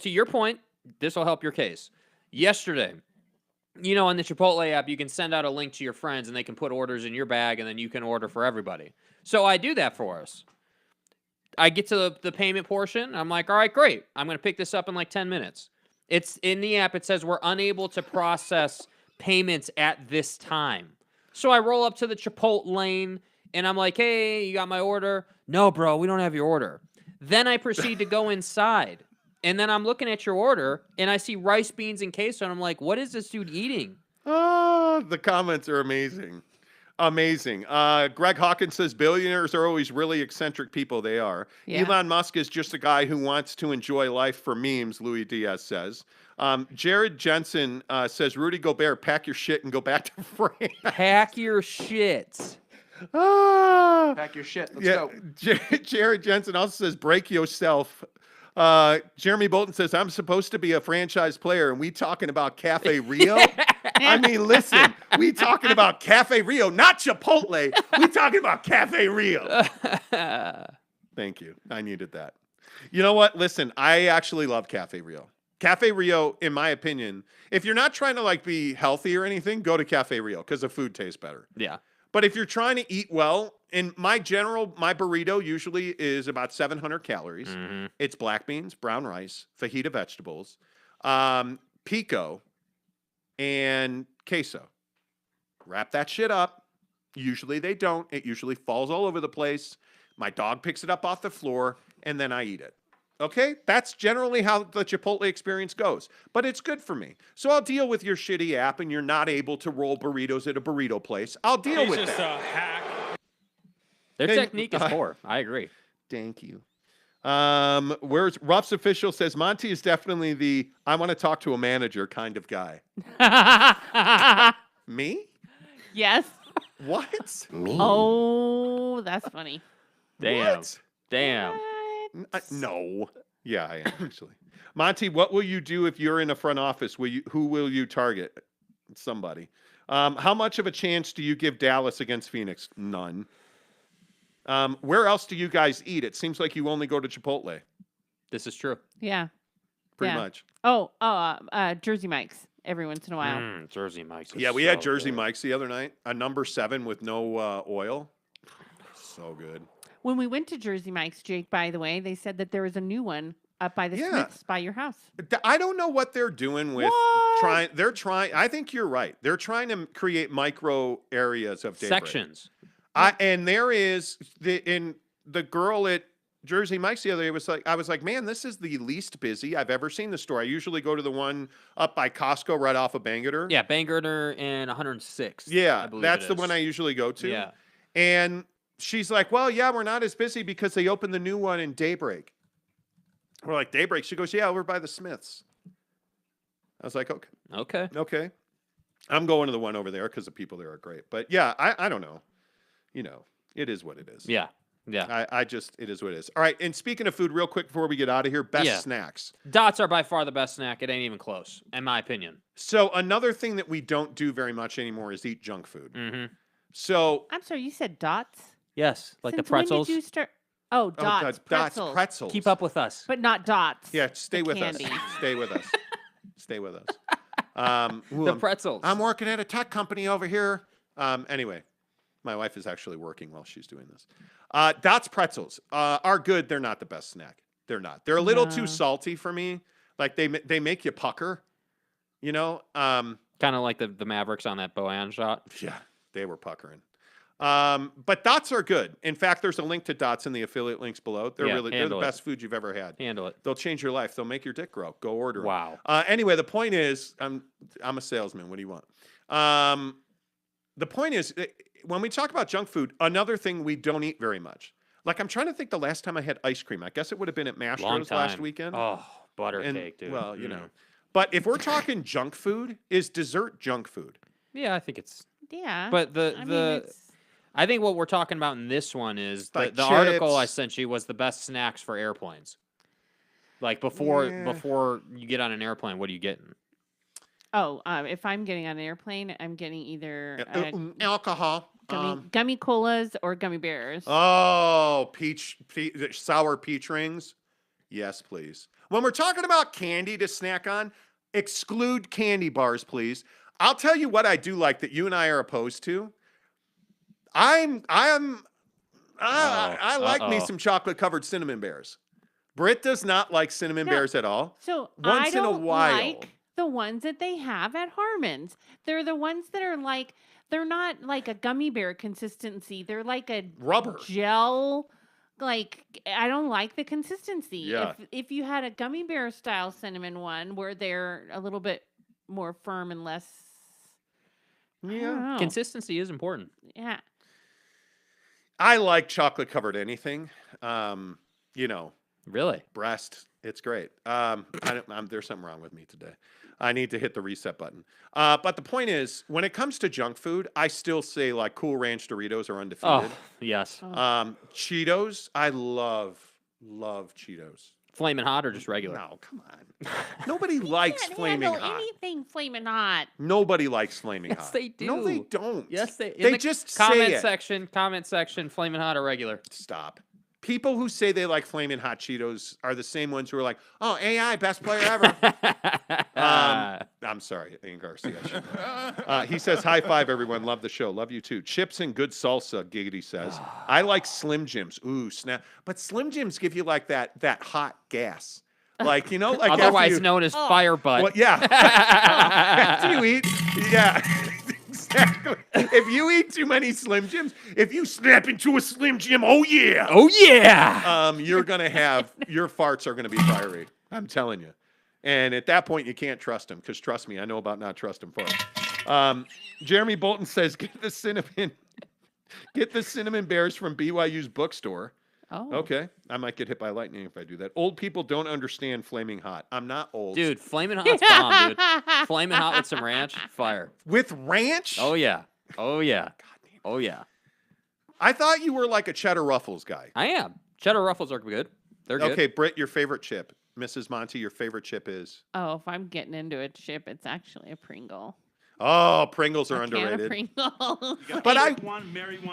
your point, this will help your case. Yesterday, on the Chipotle app, you can send out a link to your friends, and they can put orders in your bag, and then you can order for everybody. So I do that for us. I get to the payment portion. I'm like, all right, great. I'm going to pick this up in like 10 minutes. It's in the app. It says we're unable to process payments at this time. So I roll up to the Chipotle lane, and I'm like, hey, you got my order? No, bro, we don't have your order. Then I proceed to go inside, and then I'm looking at your order, and I see rice, beans, and queso, and I'm like, what is this dude eating? Oh, the comments are amazing. Amazing. Greg Hawkins says billionaires are always really eccentric people. They are. Yeah. Elon Musk is just a guy who wants to enjoy life for memes, Louis Diaz says. Jared Jensen says, Rudy Gobert, pack your shit and go back to France. Pack your shit. Pack your shit. Let's go. Jared Jensen also says, break yourself. Jeremy Bolton says, I'm supposed to be a franchise player, and we talking about Cafe Rio? I mean, listen, we talking about Cafe Rio, not Chipotle. We talking about Cafe Rio. Thank you. I needed that. You know what? Listen, I actually love Cafe Rio. Cafe Rio, in my opinion, if you're not trying to like be healthy or anything, go to Cafe Rio because the food tastes better. Yeah. But if you're trying to eat well, and my burrito usually is about 700 calories. Mm-hmm. It's black beans, brown rice, fajita vegetables, pico, and queso. Wrap that shit up. Usually they don't. It usually falls all over the place. My dog picks it up off the floor, and then I eat it. Okay? That's generally how the Chipotle experience goes. But it's good for me. So I'll deal with your shitty app and you're not able to roll burritos at a burrito place. I'll deal with that. It's just a hack. Their technique is poor. I agree. Thank you. Where's Ruff's official says Monty is definitely the I want to talk to a manager kind of guy. Me? Yes. What? Me? Oh, that's funny. Damn. What? Damn. No. Yeah, I am actually. Monty, what will you do if you're in a front office? Who will you target? Somebody. How much of a chance do you give Dallas against Phoenix? None. Where else do you guys eat? It seems like you only go to Chipotle. This is true. Yeah. Pretty much. Jersey Mike's every once in a while. Jersey Mike's. Yeah, we had Jersey Mike's the other night. A number 7 with no oil. So good. When we went to Jersey Mike's, Jake, by the way, they said that there was a new one up by the Smiths by your house. I don't know what they're doing with trying. They're trying. I think you're right. They're trying to create micro areas of daybreak. Sections. And there is the girl at Jersey Mike's the other day I was like, man, this is the least busy I've ever seen the store. I usually go to the one up by Costco right off of Bangor. Yeah, Bangor and 106. Yeah, that's the one I usually go to. Yeah. And she's like, well, yeah, we're not as busy because they opened the new one in Daybreak. We're like, Daybreak? She goes, yeah, we're by the Smiths. I was like, okay. I'm going to the one over there because the people there are great. But yeah, I don't know. It is what it is. Yeah. It is what it is. All right. And speaking of food, real quick before we get out of here, best snacks. Dots are by far the best snack. It ain't even close, in my opinion. So another thing that we don't do very much anymore is eat junk food. Mm-hmm. So I'm sorry, you said Dots? Yes, like Since the pretzels. When did you start? Oh, Dots. Dots pretzels. Keep up with us. But not Dots. Yeah, stay with candy. us. Stay with us. Stay with us. The pretzels. I'm working at a tech company over here. Anyway, my wife is actually working while she's doing this. Dots pretzels are good. They're not the best snack. They're not. They're a little too salty for me. Like they make you pucker. Kind of like the Mavericks on that Bojan shot. Yeah, they were puckering. But Dots are good. In fact, there's a link to Dots in the affiliate links below. They're the best food you've ever had. Handle it. They'll change your life. They'll make your dick grow. Go order them. Wow. Anyway, the point is, I'm a salesman. What do you want? The point is, when we talk about junk food, another thing we don't eat very much. Like, I'm trying to think the last time I had ice cream. I guess it would have been at Mastro's last weekend. Oh, butter cake, dude. Well, But if we're talking junk food, is dessert junk food? Yeah, I think it's. Yeah. But I think what we're talking about in this one is the article I sent you was the best snacks for airplanes. Like before you get on an airplane, what are you getting? Oh, if I'm getting on an airplane, I'm getting either alcohol, gummy colas or gummy bears. Oh, peach sour peach rings. Yes, please. When we're talking about candy to snack on, exclude candy bars, please. I'll tell you what I do like that you and I are opposed to. I like me some chocolate covered cinnamon bears. Britt does not like cinnamon bears at all. So once in a while, like the ones that they have at Harmon's. They're the ones that are like, they're not like a gummy bear consistency. They're like a rubber gel. Like, I don't like the consistency. Yeah. If you had a gummy bear style cinnamon one where they're a little bit more firm and less. Yeah. Consistency is important. Yeah. I like chocolate covered anything. Really? Breast. It's great. There's something wrong with me today. I need to hit the reset button. But the point is, when it comes to junk food, I still say like Cool Ranch Doritos are undefeated. Oh, yes. Cheetos. I love Cheetos. Flaming hot or just regular? No, come on. Nobody likes flaming hot. Anything flaming hot. Nobody likes flaming hot. Yes, they do. No, they don't. Yes, they just comment say it. Comment section, flaming hot or regular? Stop. People who say they like flaming hot Cheetos are the same ones who are like, "Oh, AI, best player ever." I'm sorry, Ian Garcia. He says, "High five, everyone. Love the show. Love you too. Chips and good salsa." Giggity says, "I like Slim Jims." Ooh, snap! But Slim Jims give you like that hot gas, like like otherwise known as fire butt. Well, yeah. After you eat, yeah. Exactly. If you eat too many Slim Jims, if you snap into a Slim Jim, oh yeah, you're gonna have your farts are gonna be fiery. I'm telling you. And at that point, you can't trust them because trust me, I know about not trusting farts. Jeremy Bolton says, get the cinnamon bears from BYU's bookstore. Oh. Okay. I might get hit by lightning if I do that. Old people don't understand flaming hot. I'm not old. Dude, flaming hot's bomb, dude. Flaming hot with some ranch, fire. With ranch? Oh, yeah. Oh, yeah. God damn. Oh, yeah. I thought you were like a Cheddar Ruffles guy. I am. Cheddar Ruffles are good. They're good. Okay, Britt, your favorite chip. Mrs. Monty, your favorite chip is? Oh, if I'm getting into a chip, it's actually a Pringle. Oh, Pringles are A can of underrated. Pringles. But I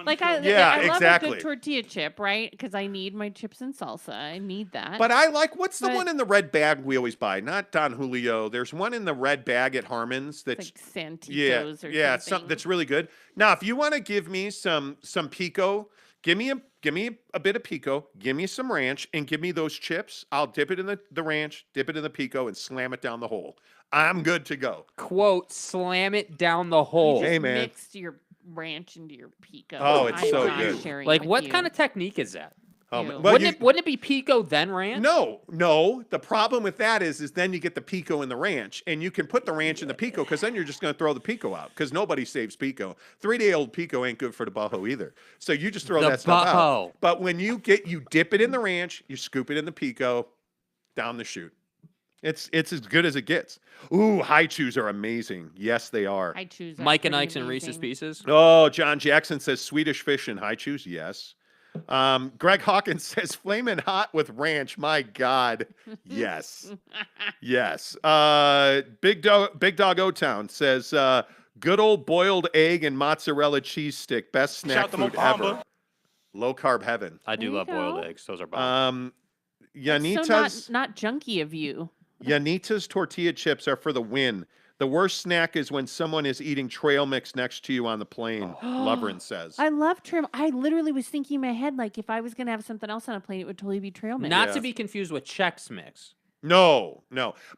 like I love a good tortilla chip, right? Because I need my chips and salsa. I need that. But I like what's the one in the red bag we always buy? Not Don Julio. There's one in the red bag at Harmon's that's like Santitos or something. that's really good. Now, if you want to give me some pico, give me a bit of pico, give me some ranch, and give me those chips. I'll dip it in the ranch, dip it in the pico, and slam it down the hole. I'm good to go. Quote, slam it down the hole. You Hey, just man. mixed your ranch into your pico. Oh, it's I'm so not good. sharing Like, with what you. kind of technique is that? Oh, Ew. well, Wouldn't it be pico then ranch? No. The problem with that is then you get the pico in the ranch, and you can put the ranch in the pico because then you're just going to throw the pico out because nobody saves pico. 3-day-old pico ain't good for the boho either. So you just throw that stuff out. But when you dip it in the ranch, you scoop it in the pico, down the chute. It's as good as it gets. Ooh, high chews are amazing. Yes, they are. I choose Mike and Ike's and Reese's Pieces. Oh, John Jackson says Swedish fish and high chews. Yes. Greg Hawkins says flamin' hot with ranch. My God. Yes. Yes. Big Dog O-Town says good old boiled egg and mozzarella cheese stick. Best snack food ever. Low carb heaven. I do love boiled eggs. Those are bomb. Yanita's so not junky of you. Yanita's tortilla chips are for the win. The worst snack is when someone is eating trail mix next to you on the plane, Lovren says. I love trail. I literally was thinking in my head, like, if I was going to have something else on a plane, it would totally be trail mix. Not to be confused with Chex Mix. No.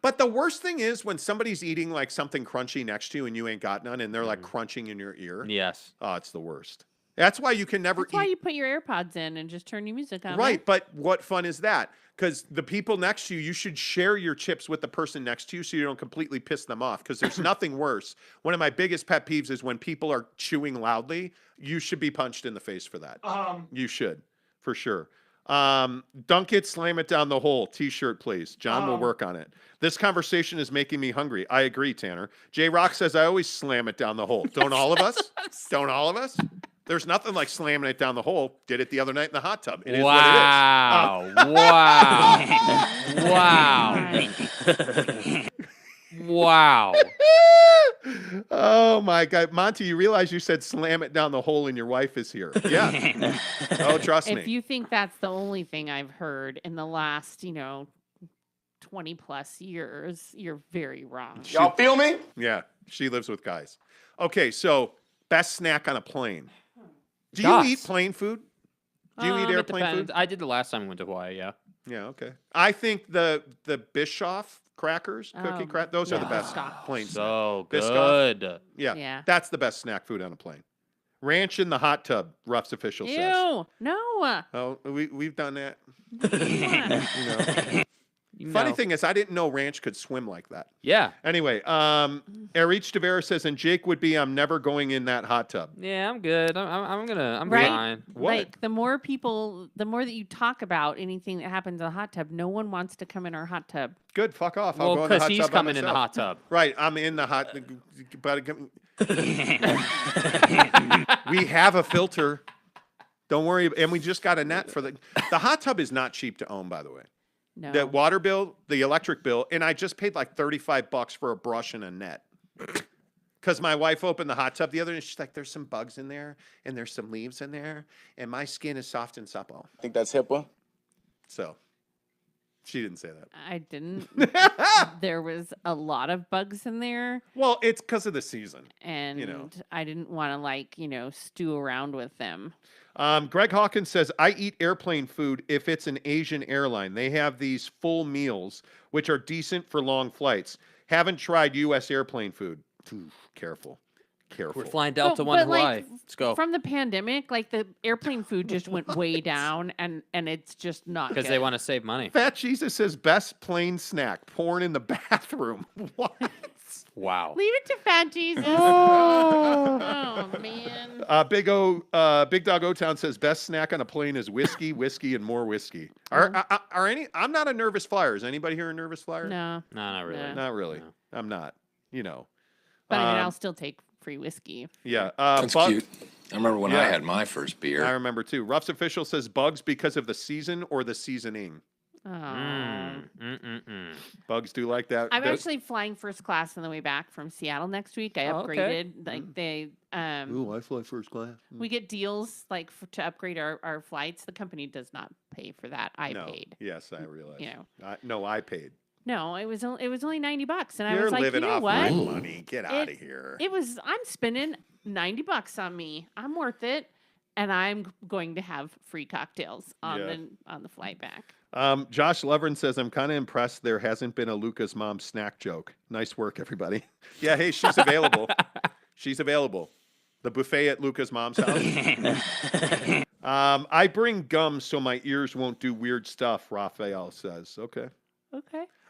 But the worst thing is when somebody's eating like something crunchy next to you and you ain't got none and they're like crunching in your ear. Yes. Oh, it's the worst. That's why you can never That's why you put your AirPods in and just turn your music on. Right, but what fun is that? Because the people next to you, you should share your chips with the person next to you so you don't completely piss them off. Because there's nothing worse. One of my biggest pet peeves is when people are chewing loudly. You should be punched in the face for that. You should, for sure. Dunk it, slam it down the hole. T-shirt, please. John will work on it. This conversation is making me hungry. I agree, Tanner. J-Rock says I always slam it down the hole. Don't all of us? Don't all of us? There's nothing like slamming it down the hole. Did it the other night in the hot tub. It is what it is. Wow. Oh, my God. Monty, you realize you said slam it down the hole and your wife is here. Yeah. Oh, trust me. If you think that's the only thing I've heard in the last, 20 plus years, you're very wrong. Y'all feel me? Yeah. She lives with guys. Okay, so best snack on a plane. Do you eat plane food? Do you eat airplane food? I did the last time I went to Hawaii, yeah. Yeah, okay. I think the Bischoff crackers, those are the best plane snacks. So Biscoff. good. Yeah, that's the best snack food on a plane. Ranch in the hot tub, Ruff's official says. Ew, no. Oh, we've done that. Yeah. Funny thing is, I didn't know ranch could swim like that. Yeah. Anyway, Erich Tavera says, and Jake would be, I'm never going in that hot tub. Yeah, I'm good. I'm Right? fine. What? Like the more that you talk about anything that happens in the hot tub, no one wants to come in our hot tub. Good, fuck off. Well, I'll go in the hot tub he's by coming in the myself. hot tub. Right, I'm in the hot. But we have a filter. Don't worry, and we just got a net for the hot tub is not cheap to own, by the way. No. The water bill, the electric bill, and I just paid like $35 for a brush and a net. Because my wife opened the hot tub the other day, she's like, there's some bugs in there, and there's some leaves in there, and my skin is soft and supple. I think that's HIPAA. So, she didn't say that. I didn't. There was a lot of bugs in there. Well, it's because of the season. And I didn't want to stew around with them. Greg Hawkins says, I eat airplane food if it's an Asian airline. They have these full meals, which are decent for long flights. Haven't tried U.S. airplane food. Careful. We're flying Delta One Hawaii. Let's go. From the pandemic, the airplane food just went way down, and it's just not because they want to save money. Fat Jesus says, best plane snack, porn in the bathroom. What? Wow. Leave it to Fat Jesus. Oh man. Big Dog O-Town says best snack on a plane is whiskey, and more whiskey. Are any? I'm not a nervous flyer. Is anybody here a nervous flyer? No. No, not really. No. Not really. No. I'm not. But I mean, I'll still take free whiskey. Yeah. That's cute. I remember when I had my first beer. I remember too. Ruff's official says bugs because of the season or the seasoning. Bugs do like that. I'm actually flying first class on the way back from Seattle next week. I upgraded. Like they Ooh, I fly first class. We get deals like to upgrade our flights. The company does not pay for that. I paid. Yes, I realize. You know. No, I paid. No, it was only $90, and You're I was like, living you know off what? my money. Get out of here. I'm spending $90 on me. I'm worth it, and I'm going to have free cocktails on the flight back. Josh Levern says, I'm kind of impressed there hasn't been a Luca's mom snack joke. Nice work, everybody. Yeah, hey, she's available. She's available. The buffet at Luca's mom's house. I bring gum so my ears won't do weird stuff, Raphael says. Okay.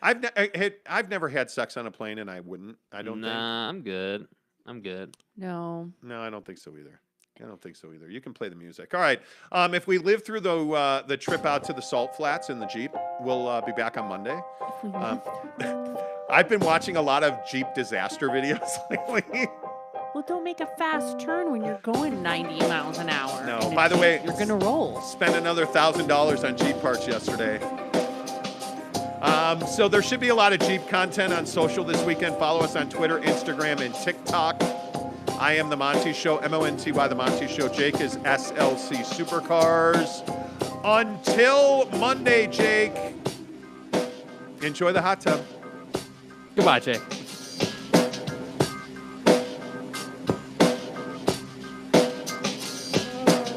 I've never had sex on a plane, and I wouldn't. I don't think. Nah, I'm good. No, I don't think so either. You can play the music. All right. If we live through the trip out to the Salt Flats in the Jeep, we'll be back on Monday. I've been watching a lot of Jeep disaster videos lately. Well, don't make a fast turn when you're going 90 miles an hour. No. By the way, you're gonna roll. Spent another $1,000 on Jeep parts yesterday. So there should be a lot of Jeep content on social this weekend. Follow us on Twitter, Instagram, and TikTok. I am The Monty Show, MONTY, The Monty Show. Jake is SLC Supercars. Until Monday, Jake, enjoy the hot tub. Goodbye, Jake.